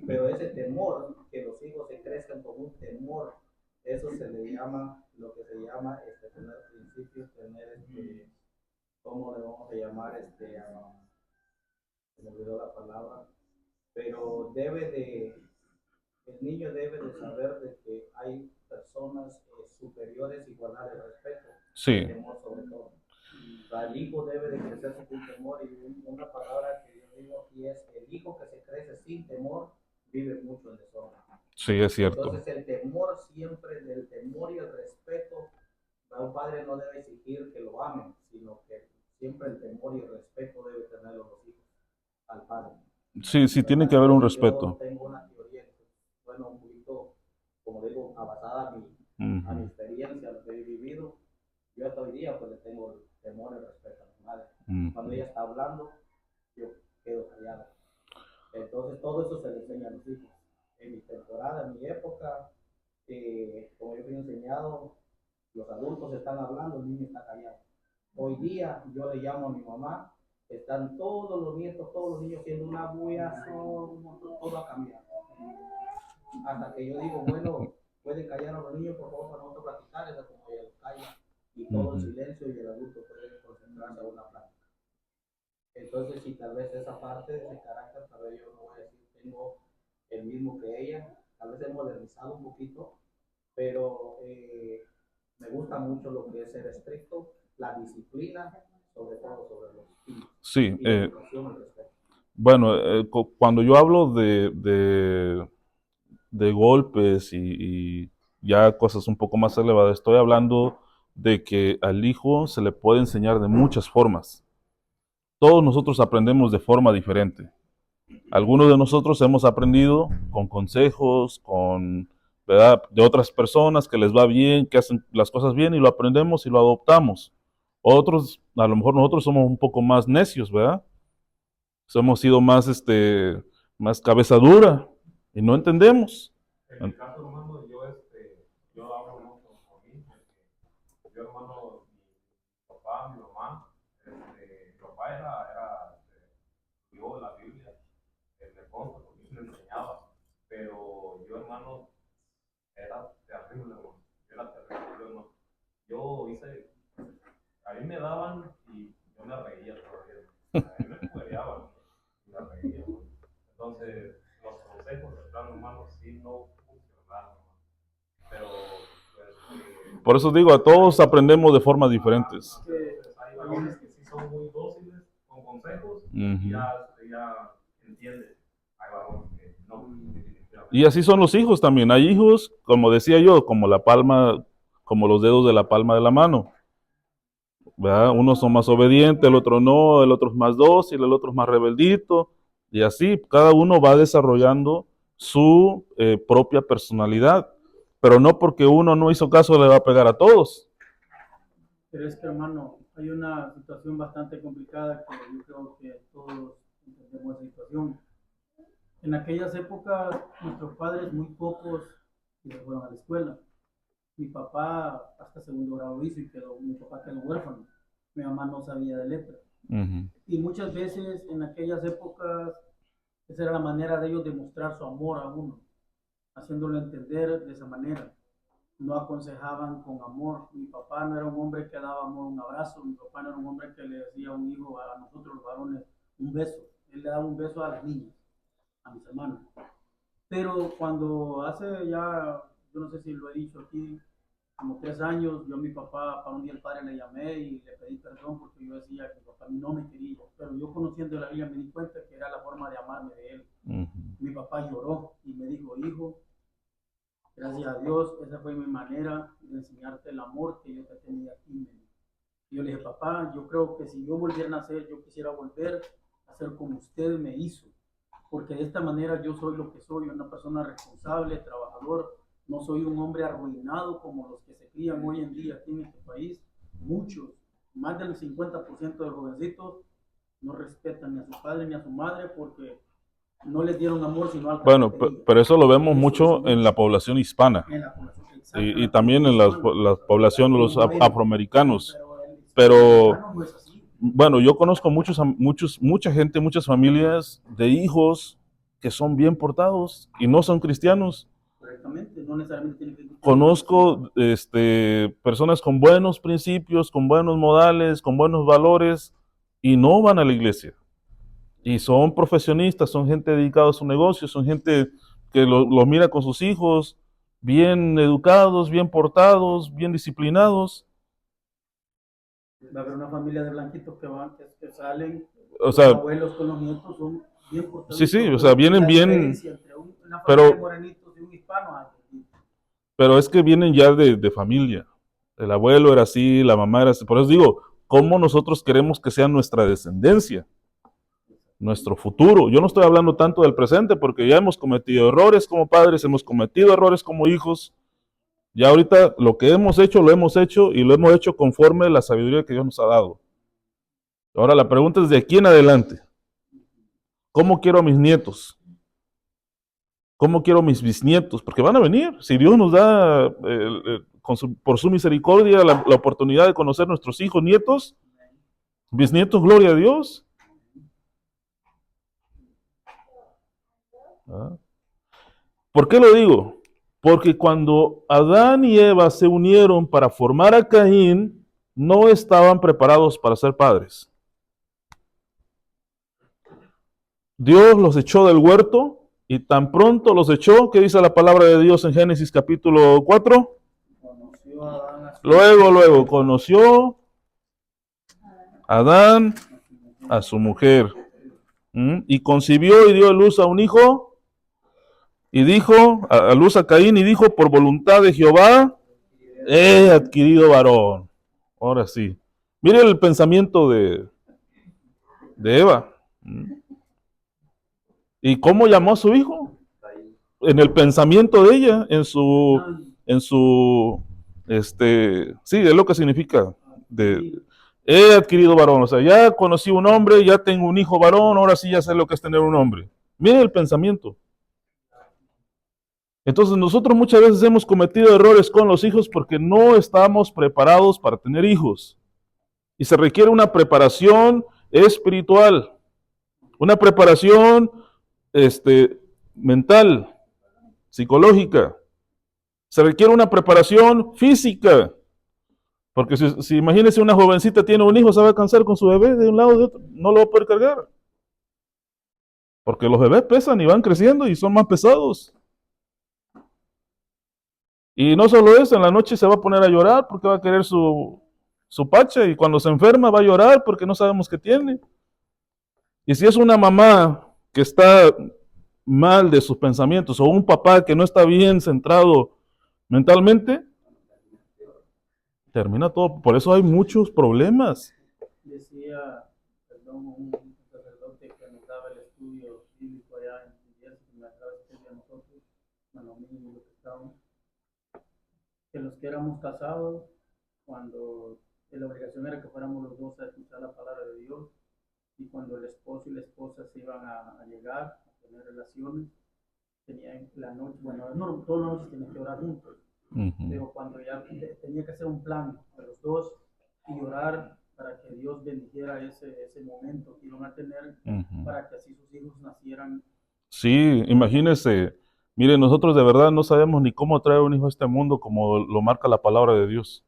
Pero ese temor, que los hijos se crezcan con un temor, eso se le llama, lo que se llama tener principios, tener ¿cómo le vamos a llamar? Se me olvidó la palabra, pero el niño debe de saber de que hay personas superiores y guardarle respeto y sí, temor sobre todo. O sea, el hijo debe de crecerse sin temor y una palabra que yo digo aquí es el hijo que se crece sin temor vive mucho en desorden. sí, es cierto. Entonces el temor siempre, del temor y el respeto, un padre no debe exigir que lo amen, sino que siempre el temor y el respeto debe tener los hijos al padre. Sí, sí, tiene ¿Verdad? que haber un Entonces yo respeto. tengo una teoría, bueno, un poquito, como digo, basada a mi Ujú. experiencia, lo que he vivido. Yo hasta hoy día pues le tengo el temor y el respeto a mi madre. Cuando Ujú. ella está hablando, yo quedo callado. Entonces todo eso se le enseña a los hijos. En mi temporada, en mi época, como yo fui enseñado, los adultos están hablando, el niño está callado. Hoy día yo le llamo a mi mamá, están todos los nietos, todos los niños haciendo una bulla, todo ha cambiado. Hasta que yo digo, bueno, puede callar a los niños, por favor, para nosotros platicar, es como ella los calla, y todo el Ujú. silencio y el adulto puede concentrarse a una plática. Entonces, si tal vez esa parte de ese carácter, tal vez yo no voy a decir, tengo el mismo que ella, tal vez he modernizado un poquito, pero me gusta mucho lo que es ser estricto, la disciplina, sobre todo sobre los hijos, Sí, y la educación al respecto. bueno, cuando yo hablo de golpes y ya cosas un poco más elevadas, estoy hablando de que al hijo se le puede enseñar de muchas formas. Todos nosotros aprendemos de forma diferente. Algunos de nosotros hemos aprendido con consejos, con, ¿verdad?, de otras personas que les va bien, que hacen las cosas bien y lo aprendemos y lo adoptamos. Otros, a lo mejor nosotros somos un poco más necios, ¿verdad? Hemos sido más, más cabeza dura y no entendemos. En mi caso, hermano, yo hablo mucho por mí, porque yo, hermano, mi papá, mi mamá, mi papá estudió la Biblia, me consta, porque me enseñaba, pero yo, hermano, era terrible, hermano, yo era terrible, yo hice, a mí me daban y yo me reía todavía, a mí me jugueteaban y me reía, hermano. Entonces, los consejos de plan, hermano, sí no funcionaron, hermano. Pero, pues, Por eso digo, a todos aprendemos de formas diferentes. hay varones que sí son muy dóciles con consejos y Ujú. ya entienden. Hay varones que no, definitivamente. Y así son los hijos también. Hay hijos, como decía yo, como la palma, como los dedos de la palma de la mano, ¿verdad? Unos son más obedientes, el otro no, el otro es más dócil, el otro es más rebeldito, y así cada uno va desarrollando su propia personalidad, pero no porque uno no hizo caso le va a pegar a todos. Pero es que, hermano, hay una situación bastante complicada que yo creo que todos entendemos esa situación. En aquellas épocas, nuestros padres, muy pocos, se fueron a la escuela. Mi papá hasta segundo grado hizo y mi papá quedó huérfano. Mi mamá no sabía de letra. Ujú. Y muchas veces en aquellas épocas, esa era la manera de ellos demostrar su amor a uno, haciéndolo entender de esa manera. No aconsejaban con amor. Mi papá no era un hombre que daba amor, un abrazo. Mi papá no era un hombre que le decía a un hijo, a nosotros los varones, un beso. Él le daba un beso a las niñas, a mis hermanos. Pero cuando hace ya, yo no sé si lo he dicho aquí, como 3 años, yo a mi papá, para un día el padre le llamé y le pedí perdón porque yo decía que mi papá no me quería. Pero yo conociendo la Biblia me di cuenta que era la forma de amarme de él. Ujú. Mi papá lloró y me dijo, hijo, gracias a Dios, esa fue mi manera de enseñarte el amor que yo te tenía aquí. Y yo le dije, papá, yo creo que si yo volviera a nacer, yo quisiera volver a ser como usted me hizo, porque de esta manera yo soy lo que soy, una persona responsable, trabajador, no soy un hombre arruinado como los que se crían hoy en día aquí en este país. Muchos, más del 50% de jovencitos no respetan ni a su padre ni a su madre porque no les dieron amor sino al Bueno, carpintería. pero eso lo vemos Eso mucho es en la población hispana en la población, y también en la población de los afroamericanos. Pero Pero no es así. bueno, yo conozco mucha gente, muchas familias de hijos que son bien portados y no son cristianos. Correctamente, no necesariamente tiene que... Conozco personas con buenos principios, con buenos modales, con buenos valores y no van a la iglesia. Y son profesionistas, son gente dedicada a su negocio, son gente que los mira con sus hijos, bien educados, bien portados, bien disciplinados. Va a haber una familia de blanquitos que van, que salen, O los sea, abuelos con los nietos son bien portados. sí, o sea, vienen bien, Entre una familia pero- de morenitos y un hispano hay. pero es que vienen ya de familia. El abuelo era así, la mamá era así. Por eso digo, ¿cómo nosotros queremos que sea nuestra descendencia? Nuestro futuro. Yo no estoy hablando tanto del presente porque ya hemos cometido errores como padres, hemos cometido errores como hijos. Ya ahorita lo que hemos hecho, lo hemos hecho y lo hemos hecho conforme a la sabiduría que Dios nos ha dado. Ahora la pregunta es de aquí en adelante. ¿Cómo quiero a mis nietos? ¿Cómo quiero a mis bisnietos? Porque van a venir. Si Dios nos da, por su misericordia, la oportunidad de conocer nuestros hijos, nietos, bisnietos, gloria a Dios. ¿Ah? ¿Por qué lo digo? Porque cuando Adán y Eva se unieron para formar a Caín, no estaban preparados para ser padres. Dios los echó del huerto y tan pronto los echó, ¿qué dice la palabra de Dios en Génesis capítulo 4? Conoció a Adán a su Luego conoció Adán a su mujer y concibió y dio a luz a un hijo. Y dijo, a luz a Caín, y dijo, por voluntad de Jehová, he adquirido varón. Ahora sí. Mire el pensamiento de Eva. ¿Y cómo llamó a su hijo? En el pensamiento de ella, sí, es lo que significa. He adquirido varón. O sea, ya conocí un hombre, ya tengo un hijo varón, ahora sí ya sé lo que es tener un hombre. Mire el pensamiento. Entonces nosotros muchas veces hemos cometido errores con los hijos porque no estamos preparados para tener hijos. Y se requiere una preparación espiritual, una preparación mental, psicológica. Se requiere una preparación física. Porque si imagínese una jovencita tiene un hijo, se va a cansar con su bebé de un lado o de otro, no lo va a poder cargar. Porque los bebés pesan y van creciendo y son más pesados. Y no solo eso, en la noche se va a poner a llorar porque va a querer su pacha y cuando se enferma va a llorar porque no sabemos qué tiene. Y si es una mamá que está mal de sus pensamientos o un papá que no está bien centrado mentalmente, termina todo. Por eso hay muchos problemas. Decía, perdón, un sacerdote que nos daba el estudio bíblico allá en India, que me acaba de escribir a nosotros, bueno, a mí y los que estábamos, que los que éramos casados, cuando la obligación era que fuéramos los dos a escuchar la palabra de Dios, y cuando el esposo y la esposa se iban a llegar, a tener relaciones, tenían la noche, bueno, no, todas las noches tenían que orar juntos, pero cuando ya tenía que hacer un plan de los dos y orar para que Dios bendijera ese momento que iban a tener, para que así sus hijos nacieran. Sí, imagínense. Mire, nosotros de verdad no sabemos ni cómo traer un hijo a este mundo como lo marca la palabra de Dios.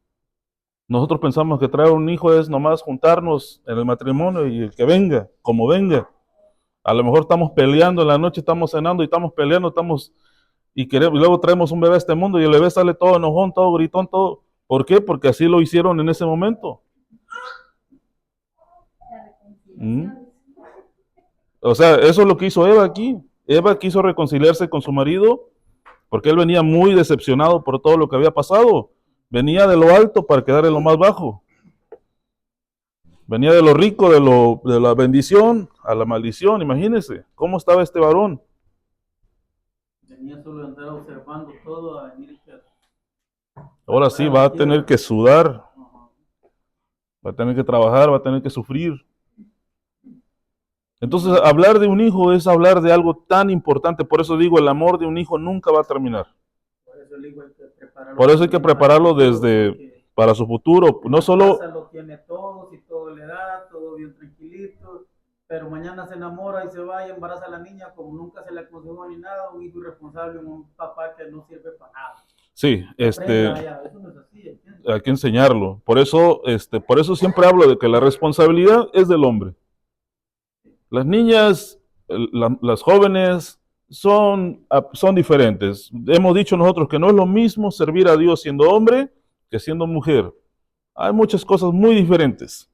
Nosotros pensamos que traer un hijo es nomás juntarnos en el matrimonio y el que venga, como venga. A lo mejor estamos peleando en la noche, estamos cenando y estamos peleando, y luego traemos un bebé a este mundo y el bebé sale todo enojón, todo gritón, todo. ¿Por qué? Porque así lo hicieron en ese momento. O sea, eso es lo que hizo Eva aquí. Eva quiso reconciliarse con su marido porque él venía muy decepcionado por todo lo que había pasado. Venía de lo alto para quedar en lo más bajo. Venía de lo rico, de la bendición a la maldición. Imagínense cómo estaba este varón. Venía solo de andar observando todo a venir que... Ahora sí va a tener que sudar, va a tener que trabajar, va a tener que sufrir. Entonces, hablar de un hijo es hablar de algo tan importante. Por eso digo, el amor de un hijo nunca va a terminar. Por eso hay que prepararlo desde para su futuro. No solo lo tiene todo, si todo le da, todo bien tranquilito, pero mañana se enamora y se va y embaraza a la niña como nunca se le aconsejó ni nada, un hijo irresponsable, un papá que no sirve para nada. sí, Eso no es así, ¿entiendes? hay que enseñarlo. Por eso siempre hablo de que la responsabilidad es del hombre. Las niñas, las jóvenes son diferentes. Hemos dicho nosotros que no es lo mismo servir a Dios siendo hombre que siendo mujer. Hay muchas cosas muy diferentes.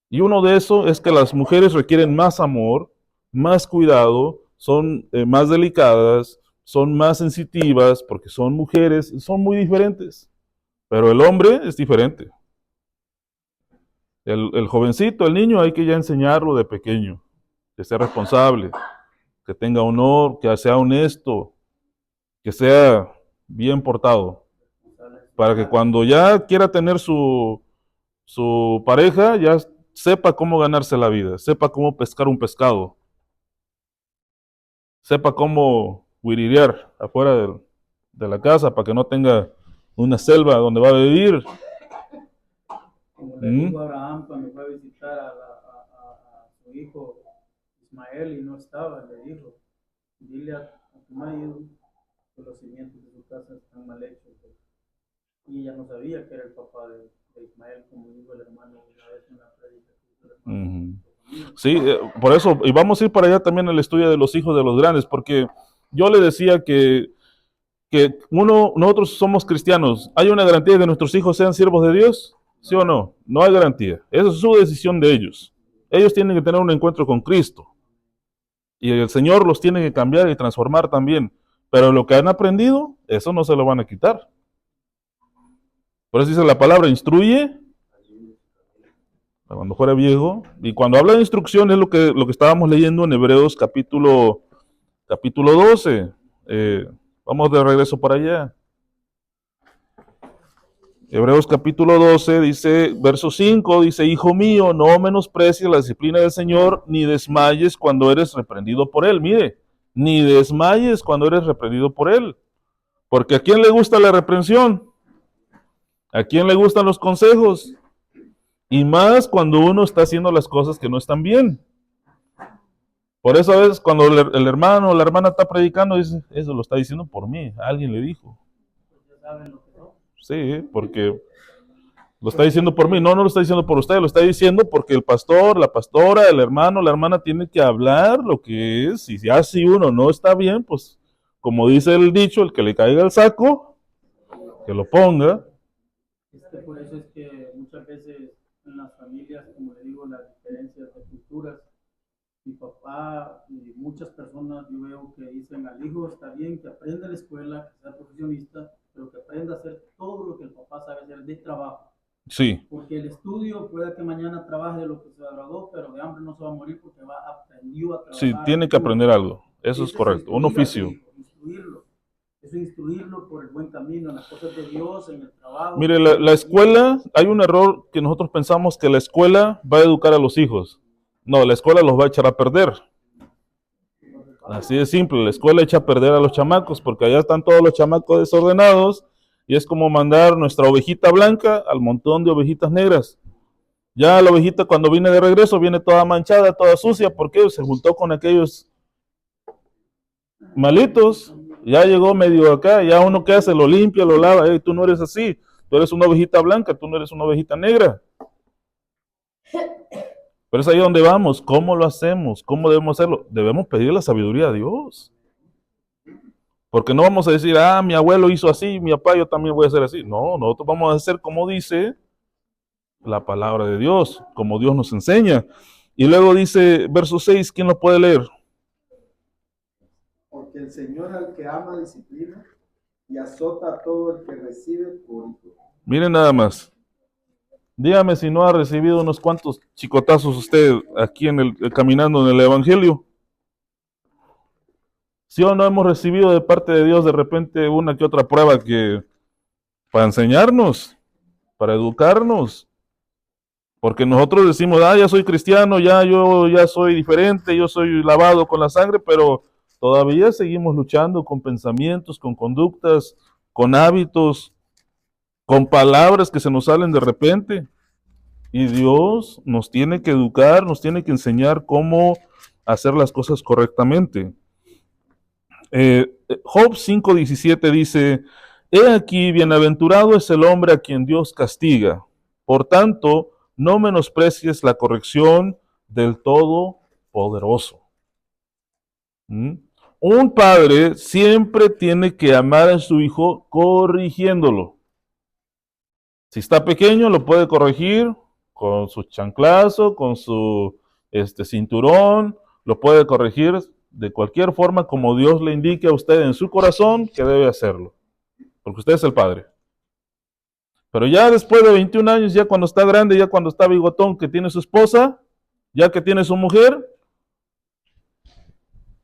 Y uno de eso es que las mujeres requieren más amor, más cuidado, son más delicadas, son más sensitivas porque son mujeres, son muy diferentes. Pero el hombre es diferente. El jovencito, el niño, hay que ya enseñarlo de pequeño, que sea responsable, que tenga honor, que sea honesto, que sea bien portado, para que cuando ya quiera tener su pareja, ya sepa cómo ganarse la vida, sepa cómo pescar un pescado, sepa cómo huirirear afuera de la casa para que no tenga una selva donde va a vivir. Como le dijo Abraham cuando fue a visitar a su hijo Ismael y no estaba, le dijo, dile a tu marido que los cimientos de su casa están mal hechos. Y ella no sabía que era el papá de Ismael, como dijo el hermano una vez en la predicación. Sí, por eso, y vamos a ir para allá también al estudio de los hijos de los grandes, porque yo le decía que nosotros somos cristianos. ¿Hay una garantía de que nuestros hijos sean siervos de Dios? ¿Sí o no? No hay garantía. Esa es su decisión de ellos. Ellos tienen que tener un encuentro con Cristo. Y el Señor los tiene que cambiar y transformar también. Pero lo que han aprendido, eso no se lo van a quitar. Por eso dice la palabra, instruye cuando fuera viejo. Y cuando habla de instrucción es lo que estábamos leyendo en Hebreos capítulo 12. Vamos de regreso para allá. Hebreos capítulo 12 dice, verso 5, dice, hijo mío, no menosprecies la disciplina del Señor, ni desmayes cuando eres reprendido por Él. Mire, ni desmayes cuando eres reprendido por Él. Porque ¿a quién le gusta la reprensión? ¿A quién le gustan los consejos? Y más cuando uno está haciendo las cosas que no están bien. Por eso a veces cuando el hermano o la hermana está predicando, dice, eso lo está diciendo por mí, alguien le dijo. Sí, porque lo está diciendo por mí, no lo está diciendo por usted, lo está diciendo porque el pastor, la pastora, el hermano, la hermana tiene que hablar lo que es, y ya si uno no está bien, pues como dice el dicho, el que le caiga el saco, que lo ponga. Por eso es que muchas veces en las familias, como le digo, las diferencias de culturas, mi papá y muchas personas yo veo que dicen al hijo está bien que aprenda en la escuela, que sea profesionista, pero que aprenda a hacer todo lo que el papá sabe hacer de trabajo. Sí. Porque el estudio puede que mañana trabaje de lo que se graduó, pero de hambre no se va a morir porque aprendió a trabajar. Sí, tiene que aprender algo, eso es correcto, un oficio. Instruirlo. Eso es instruirlo por el buen camino, en las cosas de Dios, en el trabajo. Mire, la escuela, hay un error que nosotros pensamos que la escuela va a educar a los hijos. No, la escuela los va a echar a perder. Así de simple, la escuela echa a perder a los chamacos porque allá están todos los chamacos desordenados y es como mandar nuestra ovejita blanca al montón de ovejitas negras. Ya la ovejita cuando viene de regreso viene toda manchada, toda sucia, porque se juntó con aquellos malitos, ya llegó medio acá, ya uno que hace, lo limpia, lo lava, tú no eres así, tú eres una ovejita blanca, tú no eres una ovejita negra. Pero es ahí donde vamos, ¿cómo lo hacemos? ¿Cómo debemos hacerlo? Debemos pedir la sabiduría a Dios. Porque no vamos a decir, mi abuelo hizo así, mi papá, yo también voy a hacer así. No, nosotros vamos a hacer como dice la palabra de Dios, como Dios nos enseña. Y luego dice, verso 6, ¿quién lo puede leer? Porque el Señor al que ama disciplina y azota a todo el que recibe por hijo. Miren nada más. Dígame si no ha recibido unos cuantos chicotazos usted aquí caminando en el Evangelio. ¿Sí o no hemos recibido de parte de Dios de repente una que otra prueba para enseñarnos, para educarnos? Porque nosotros decimos, ya soy cristiano, yo ya soy diferente, yo soy lavado con la sangre, pero todavía seguimos luchando con pensamientos, con conductas, con hábitos, con palabras que se nos salen de repente. Y Dios nos tiene que educar, nos tiene que enseñar cómo hacer las cosas correctamente. Job 5:17 dice, he aquí, bienaventurado es el hombre a quien Dios castiga. Por tanto, no menosprecies la corrección del Todopoderoso. Un padre siempre tiene que amar a su hijo corrigiéndolo. Si está pequeño, lo puede corregir con su chanclazo, con su cinturón, lo puede corregir de cualquier forma como Dios le indique a usted en su corazón que debe hacerlo, porque usted es el padre. Pero ya después de 21 años, ya cuando está grande, ya cuando está bigotón, que tiene su esposa, ya que tiene su mujer,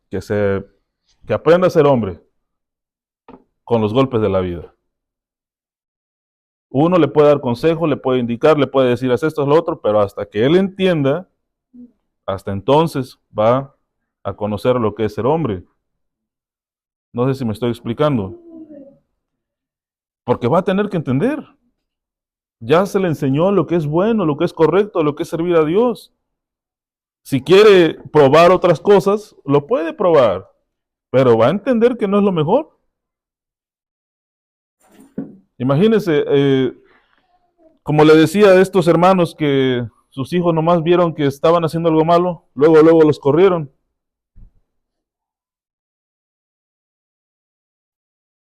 que aprenda a ser hombre con los golpes de la vida. Uno le puede dar consejo, le puede indicar, le puede decir, haz esto, haz lo otro, pero hasta que él entienda, hasta entonces va a conocer lo que es ser hombre. No sé si me estoy explicando. Porque va a tener que entender. Ya se le enseñó lo que es bueno, lo que es correcto, lo que es servir a Dios. Si quiere probar otras cosas, lo puede probar, pero va a entender que no es lo mejor. Imagínense, como le decía a estos hermanos que sus hijos nomás vieron que estaban haciendo algo malo, luego los corrieron.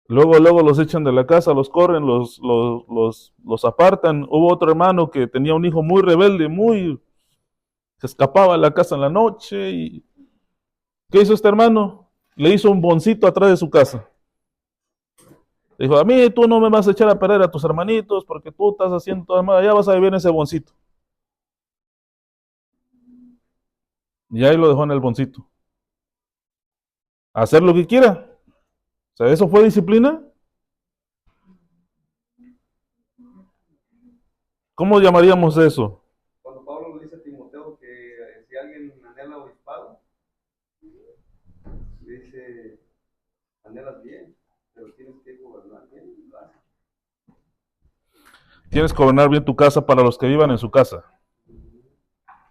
Luego los echan de la casa, los corren, los apartan. Hubo otro hermano que tenía un hijo muy rebelde, se escapaba de la casa en la noche. Y ¿qué hizo este hermano? Le hizo un boncito atrás de su casa. Dijo, a mí tú no me vas a echar a perder a tus hermanitos porque tú estás haciendo todo mal, ya vas a vivir en ese boncito. Y ahí lo dejó en el boncito. Hacer lo que quiera. O sea, ¿eso fue disciplina? ¿Cómo llamaríamos eso? Cuando Pablo le dice a Timoteo que si alguien anhela obispado, dice, anhelas bien, pero tienes que gobernar bien. Tienes que gobernar bien tu casa para los que vivan en su casa.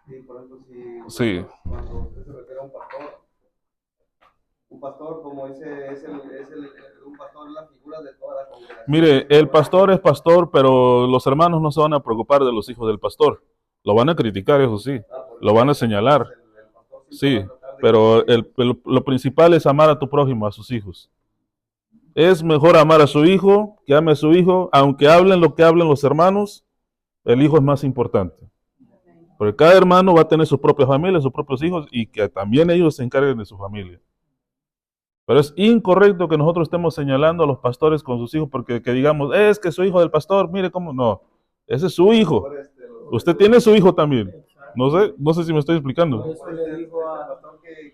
Sí, por ejemplo, Sí. cuando usted se refiere a un pastor como ese un pastor es la figura de toda la congregación. Mire, el pastor es pastor, pero los hermanos no se van a preocupar de los hijos del pastor. Lo van a criticar, eso sí. Lo van a señalar. Sí, pero lo principal es amar a tu prójimo, a sus hijos. Es mejor amar a su hijo que ame a su hijo, aunque hablen lo que hablen los hermanos, el hijo es más importante. Porque cada hermano va a tener su propia familia, sus propios hijos, y que también ellos se encarguen de su familia. Pero es incorrecto que nosotros estemos señalando a los pastores con sus hijos porque que digamos, es que su hijo del pastor, mire cómo, no, ese es su hijo. Usted tiene su hijo también. No sé si me estoy explicando. Por eso le digo al pastor que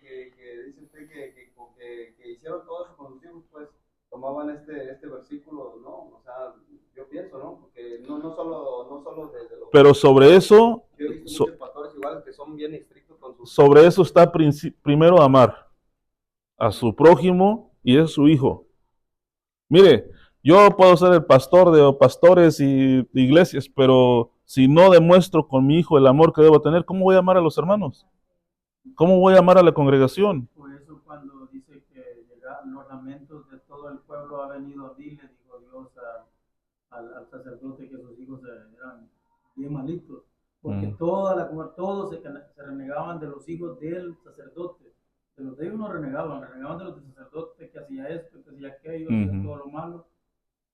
dice usted que hicieron todo eso con sus hijos, pues tomaban este versículo, ¿no? O sea, yo pienso, ¿no? Porque no solo desde lo... Pero sobre eso, Yo he visto muchos pastores iguales que son bien estrictos con sus... Sobre eso está primero amar a su prójimo y es su hijo. Mire, yo puedo ser el pastor de pastores y de iglesias, pero si no demuestro con mi hijo el amor que debo tener, ¿cómo voy a amar a los hermanos? ¿Cómo voy a amar a la congregación? Por eso cuando dice que los lamentos de todo el pueblo ha venido a mí, le dijo Dios al sacerdote que sus hijos eran bien malitos, porque todos se renegaban de los hijos del sacerdote. De los de ellos no renegaban de los del sacerdote que hacía esto, que hacía aquello, hacía todo lo malo.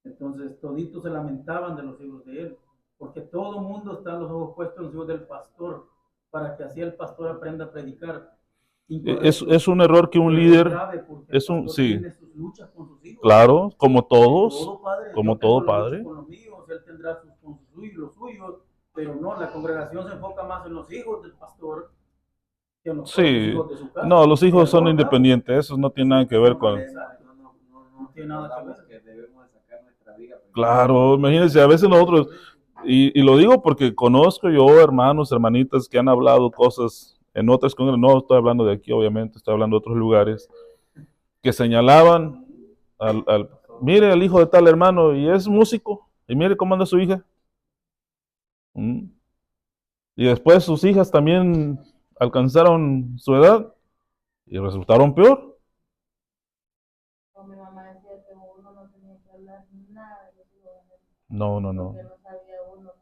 Entonces toditos se lamentaban de los hijos de él, porque todo el mundo está los ojos puestos en los hijos del pastor, para que así el pastor aprenda a predicar. Es un error que un líder tiene sus luchas con sus hijos. Claro, como todos, Como todo padre. Padre. Con los míos, él tendrá con los suyos, Pero no, la congregación se enfoca más en los hijos del pastor que en los Sí, propios hijos de su casa. no, los hijos son Pero, independientes, esos no tienen nada que ver con... no tiene nada que ver. Que debemos de sacar nuestra vida. Claro, imagínense, a veces nosotros, y lo digo porque conozco yo hermanos, hermanitas que han hablado cosas en otras congregaciones, no estoy hablando de aquí obviamente, estoy hablando de otros lugares, que señalaban mire el hijo de tal hermano y es músico, y mire cómo anda su hija. ¿Mm? Y después sus hijas también alcanzaron su edad y resultaron peor. Mi mamá decía que uno no tenía que hablar nada de los hijos de él, No. porque no sabía uno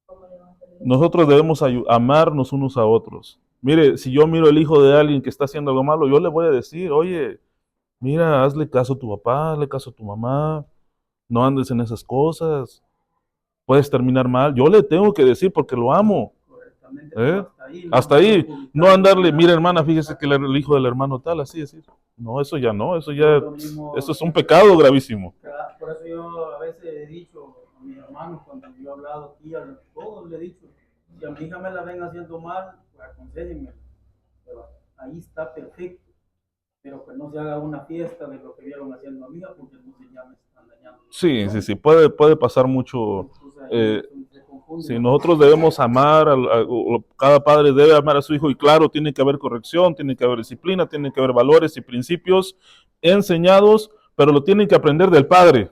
cómo le iban a hacer. Nosotros debemos amarnos unos a otros. Mire, si yo miro el hijo de alguien que está haciendo algo malo, yo le voy a decir, oye, mira, hazle caso a tu papá, hazle caso a tu mamá, no andes en esas cosas, puedes terminar mal. Yo le tengo que decir porque lo amo. Correctamente, ¿Eh? pero Hasta ahí, no andarle, mira hermana, fíjese que el hijo del hermano tal, así. No, eso ya no, eso es un pecado gravísimo. Por eso yo a veces he dicho a mis hermanos, cuando yo he hablado aquí, a todos le he dicho, si a mi hija me la ven haciendo mal, pues aconséjenme. Pero ahí está perfecto. Pero que no se haga una fiesta de lo que vieron haciendo a mi hija, porque entonces ya me están dañando. Sí, puede pasar mucho. Si nosotros debemos amar, cada padre debe amar a su hijo y claro, tiene que haber corrección, tiene que haber disciplina, tiene que haber valores y principios enseñados, pero lo tienen que aprender del padre.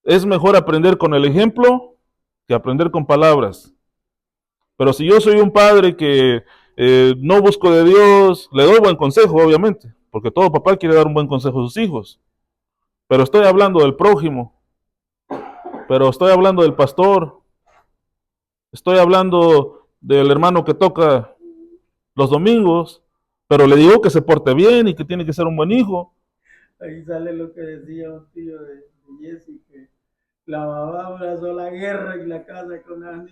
Es mejor aprender con el ejemplo que aprender con palabras. Pero si yo soy un padre que no busco de Dios, le doy buen consejo, obviamente, porque todo papá quiere dar un buen consejo a sus hijos. Pero estoy hablando del prójimo, pero estoy hablando del pastor, estoy hablando del hermano que toca los domingos, pero le digo que se porte bien y que tiene que ser un buen hijo. Ahí sale lo que decía un tío de Jesse, que la mamá abrazó la guerra en la casa con las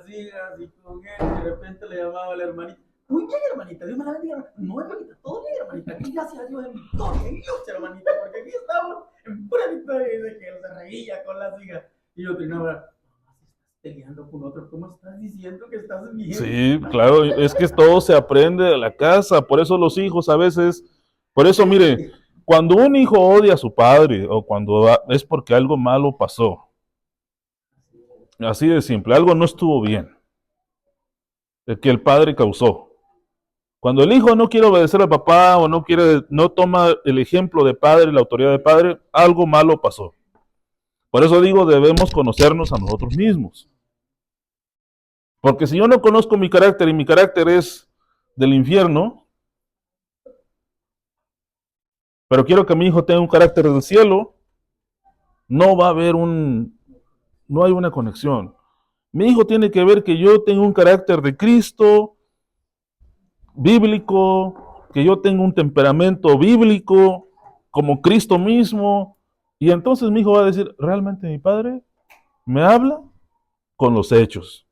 hijas y con él, y de repente le llamaba a la hermanita. Muy bien, hermanita, Dios me la bendiga. No, hermanita, todo bien, hermanita. Aquí gracias a Dios en victoria, en Dios, hermanita, porque aquí estamos en pura victoria. Y dice que él se reía con las hijas. Y yo tenía ahora, mamá, si estás peleando con otro, ¿cómo estás diciendo que estás bien? Sí, claro, es que todo se aprende de la casa, por eso los hijos a veces, por eso mire, cuando un hijo odia a su padre o cuando es porque algo malo pasó, así de simple, algo no estuvo bien, el que el padre causó. Cuando el hijo no quiere obedecer al papá o no toma el ejemplo de padre, la autoridad de padre, algo malo pasó. Por eso digo, debemos conocernos a nosotros mismos. Porque si yo no conozco mi carácter y mi carácter es del infierno, pero quiero que mi hijo tenga un carácter del cielo, no hay una conexión. Mi hijo tiene que ver que yo tengo un carácter de Cristo, bíblico, que yo tengo un temperamento bíblico, como Cristo mismo, y entonces mi hijo va a decir, realmente mi padre me habla con los hechos,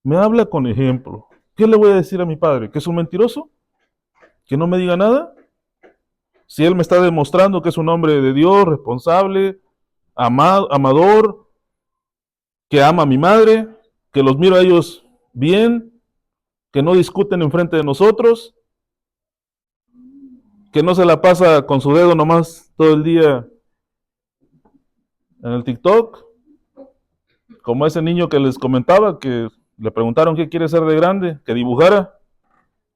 me habla con ejemplo. ¿Qué le voy a decir a mi padre? ¿Que es un mentiroso? ¿Que no me diga nada? Si él me está demostrando que es un hombre de Dios, responsable, amador, que ama a mi madre, que los miro a ellos bien, que no discuten enfrente de nosotros, que no se la pasa con su dedo nomás todo el día en el TikTok, como ese niño que les comentaba, que le preguntaron qué quiere ser de grande, que dibujara,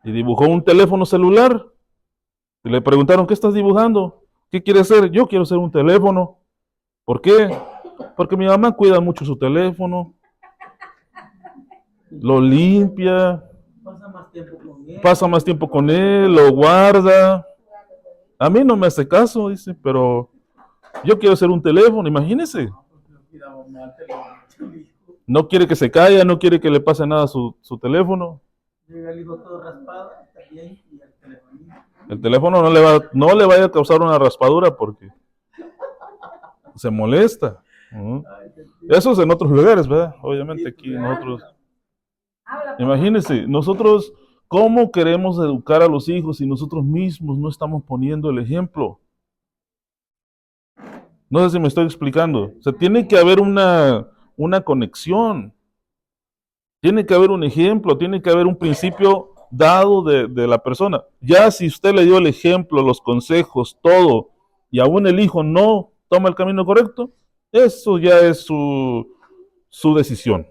y dibujó un teléfono celular, y le preguntaron, ¿qué estás dibujando? ¿Qué quieres ser? Yo quiero ser un teléfono. ¿Por qué? Porque mi mamá cuida mucho su teléfono, lo limpia, pasa más tiempo con él, lo guarda. A mí no me hace caso, dice, pero yo quiero ser un teléfono, imagínese. No quiere que se caiga, no quiere que le pase nada a su teléfono. Llega el hijo todo raspado, también, y el teléfono. El teléfono no le vaya a causar una raspadura porque se molesta. Eso es en otros lugares, ¿verdad? Obviamente aquí nosotros. Imagínense, nosotros, ¿cómo queremos educar a los hijos si nosotros mismos no estamos poniendo el ejemplo? No sé si me estoy explicando. O sea, tiene que haber una una conexión. Tiene que haber un ejemplo, tiene que haber un principio dado de la persona. Ya si usted le dio el ejemplo, los consejos, todo, y aún el hijo no toma el camino correcto, eso ya es su decisión.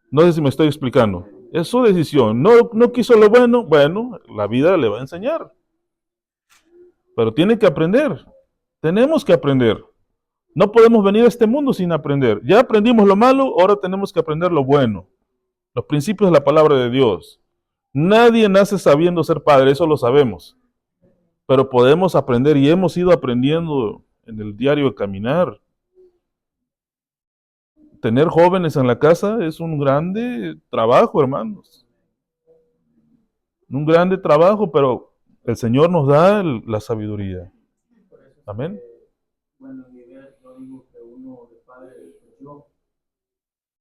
No sé si me estoy explicando. Es su decisión. No quiso lo bueno, bueno, la vida le va a enseñar. Pero tiene que aprender. Tenemos que aprender. No podemos venir a este mundo sin aprender. Ya aprendimos lo malo, ahora tenemos que aprender lo bueno. Los principios de la palabra de Dios. Nadie nace sabiendo ser padre, eso lo sabemos. Pero podemos aprender y hemos ido aprendiendo en el diario de caminar. Tener jóvenes en la casa es un grande trabajo, hermanos. Un grande trabajo, pero el Señor nos da la sabiduría. Por eso es Amén. que, bueno, en mi ver, yo digo que uno de padre, pues yo,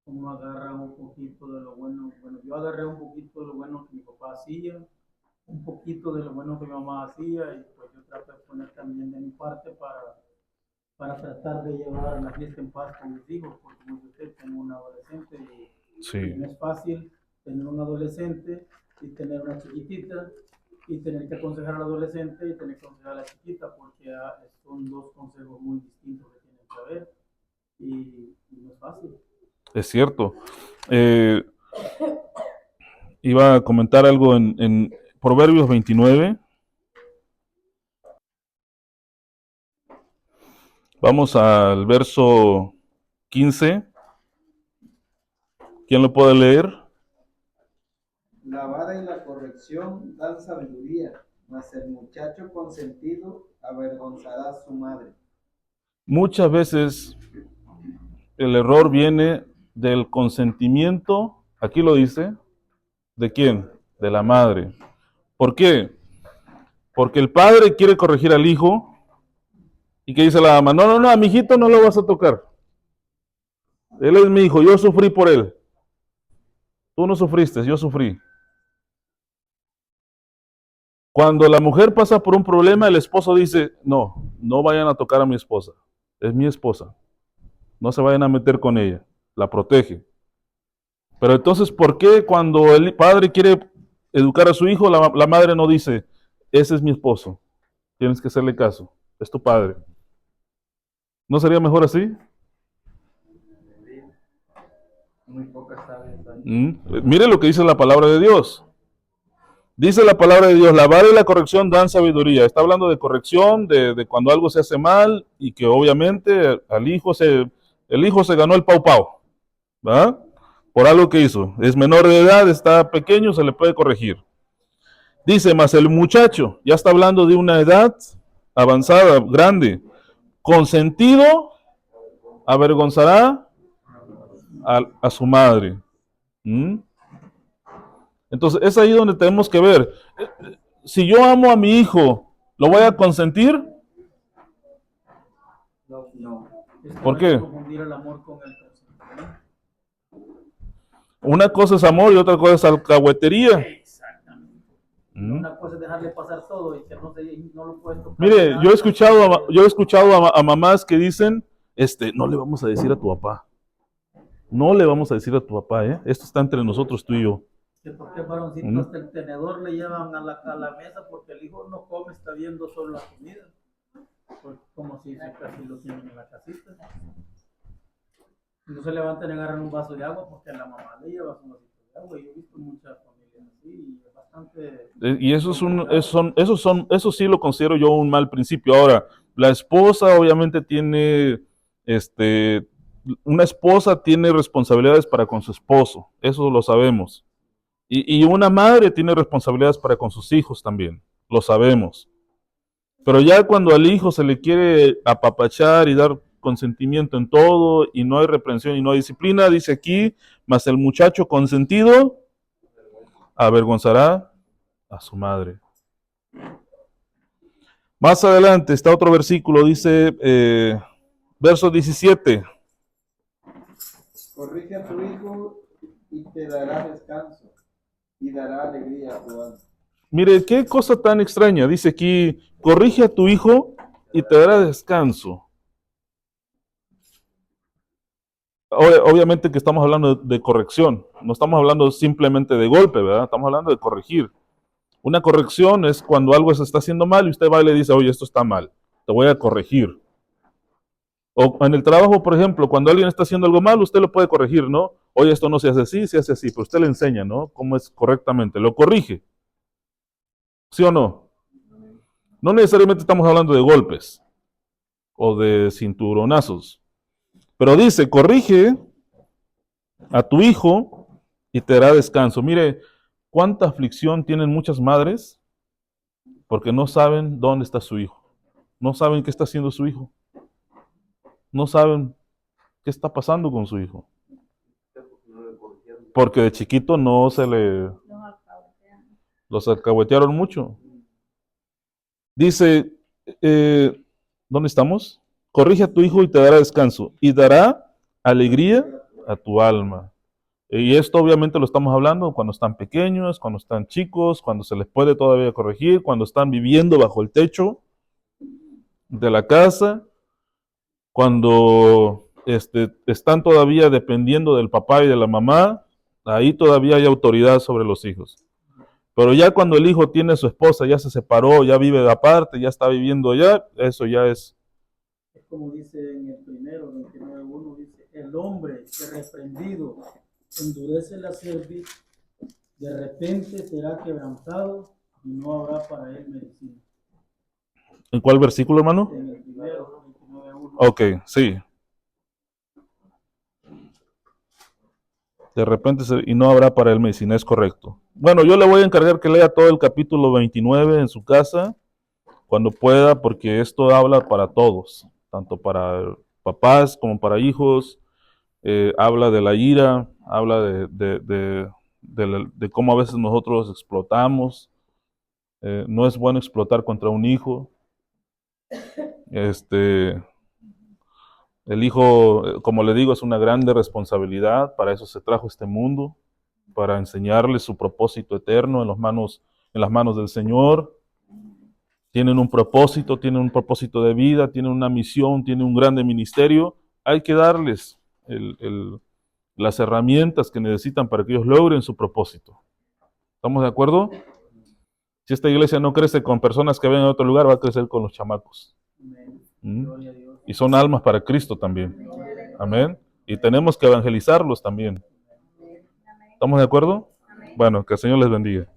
uno agarra un poquito de lo bueno. Bueno, yo agarré un poquito de lo bueno que mi papá hacía, un poquito de lo bueno que mi mamá hacía, y pues yo trato de poner también de mi parte para tratar de llevar la fiesta en paz con mis hijos, porque como usted tengo un adolescente y Sí, no es fácil tener un adolescente y tener una chiquitita y tener que aconsejar al adolescente y tener que aconsejar a la chiquita, porque son dos consejos muy distintos que tienen que haber y no es fácil. es cierto. Iba a comentar algo en Proverbios 29. Vamos al verso 15. ¿Quién lo puede leer? La vara y la corrección dan sabiduría, mas el muchacho consentido avergonzará a su madre. Muchas veces el error viene del consentimiento, aquí lo dice, ¿de quién? De la madre. ¿Por qué? Porque el padre quiere corregir al hijo y que dice la mamá, no, a mi hijito no lo vas a tocar. Él es mi hijo, yo sufrí por él. Tú no sufriste, yo sufrí. Cuando la mujer pasa por un problema, el esposo dice, no vayan a tocar a mi esposa, es mi esposa. No se vayan a meter con ella, la protege. Pero entonces, ¿por qué cuando el padre quiere educar a su hijo, la madre no dice, ese es mi esposo, tienes que hacerle caso, es tu padre? ¿No sería mejor así? Muy pocas saben. Mire lo que dice la palabra de Dios. Dice la palabra de Dios, la vara y la corrección dan sabiduría. Está hablando de corrección, de cuando algo se hace mal y que obviamente el hijo se ganó el pau pau, ¿verdad? Por algo que hizo. Es menor de edad, está pequeño, se le puede corregir. Dice, mas el muchacho, ya está hablando de una edad avanzada, grande, consentido, avergonzará a su madre. ¿Mm? Entonces, es ahí donde tenemos que ver. Si yo amo a mi hijo, ¿lo voy a consentir? No. Es que ¿Por no qué? hay que confundir el amor con el consentimiento. Una cosa es amor y otra cosa es alcahuetería. Exactamente. Una cosa es dejarle pasar todo y que no lo puedes tocar. Mire, yo he escuchado a mamás que dicen, no le vamos a decir a tu papá. No le vamos a decir a tu papá, ¿eh? Esto está entre nosotros, tú y yo. Que porque el varoncito hasta el tenedor le llevan a la mesa porque el hijo no come, está viendo solo la comida. Porque como si casi lo tienen en la casita. No se levantan y agarran un vaso de agua porque la mamá le lleva su vasito de agua. Yo he visto muchas familias así y es bastante... Y eso sí lo considero yo un mal principio. Ahora, la esposa obviamente tiene, una esposa tiene responsabilidades para con su esposo, eso lo sabemos. Y una madre tiene responsabilidades para con sus hijos también, lo sabemos. Pero ya cuando al hijo se le quiere apapachar y dar consentimiento en todo y no hay reprensión y no hay disciplina, dice aquí, mas el muchacho consentido avergonzará a su madre. Más adelante está otro versículo, dice verso 17. Corrige a tu hijo y te dará descanso y dará alegría a tu alma. Mire, qué cosa tan extraña. Dice aquí, corrige a tu hijo y te dará descanso. Obviamente que estamos hablando de corrección, no estamos hablando simplemente de golpe, ¿verdad? Estamos hablando de corregir. Una corrección es cuando algo se está haciendo mal y usted va y le dice, oye, esto está mal, te voy a corregir. O en el trabajo, por ejemplo, cuando alguien está haciendo algo mal, usted lo puede corregir, ¿no? Oye, esto no se hace así, se hace así, pero usted le enseña, ¿no? Cómo es correctamente, lo corrige. ¿Sí o no? No necesariamente estamos hablando de golpes o de cinturonazos, pero dice, corrige a tu hijo y te dará descanso. Mire, cuánta aflicción tienen muchas madres porque no saben dónde está su hijo. No saben qué está haciendo su hijo. No saben qué está pasando con su hijo. Porque de chiquito no se le... Los alcahuetearon mucho. Dice, ¿dónde estamos? Corrige a tu hijo y te dará descanso. Y dará alegría a tu alma. Y esto obviamente lo estamos hablando cuando están pequeños, cuando están chicos, cuando se les puede todavía corregir, cuando están viviendo bajo el techo de la casa, cuando están todavía dependiendo del papá y de la mamá, ahí todavía hay autoridad sobre los hijos. Pero ya cuando el hijo tiene a su esposa, ya se separó, ya vive aparte, ya está viviendo allá, eso ya es... Es como dice en el primero, 29:1, dice, el hombre que reprendido endurece la cerviz, de repente será quebrantado y no habrá para él medicina. ¿En cuál versículo, hermano? En el primero, 29:1. Ok, sí. De repente, y no habrá para él medicina, es correcto. Bueno, yo le voy a encargar que lea todo el capítulo 29 en su casa, cuando pueda, porque esto habla para todos, tanto para papás como para hijos. Habla de la ira, habla de cómo a veces nosotros explotamos. No es bueno explotar contra un hijo. El hijo, como le digo, es una grande responsabilidad. Para eso se trajo este mundo, para enseñarle su propósito eterno en las manos del Señor. Tienen un propósito de vida, tienen una misión, tienen un grande ministerio. Hay que darles las herramientas que necesitan para que ellos logren su propósito. ¿Estamos de acuerdo? Si esta iglesia no crece con personas que ven en otro lugar, va a crecer con los chamacos. Gloria a Dios. Y son almas para Cristo también. Amén. Y tenemos que evangelizarlos también. ¿Estamos de acuerdo? Bueno, que el Señor les bendiga.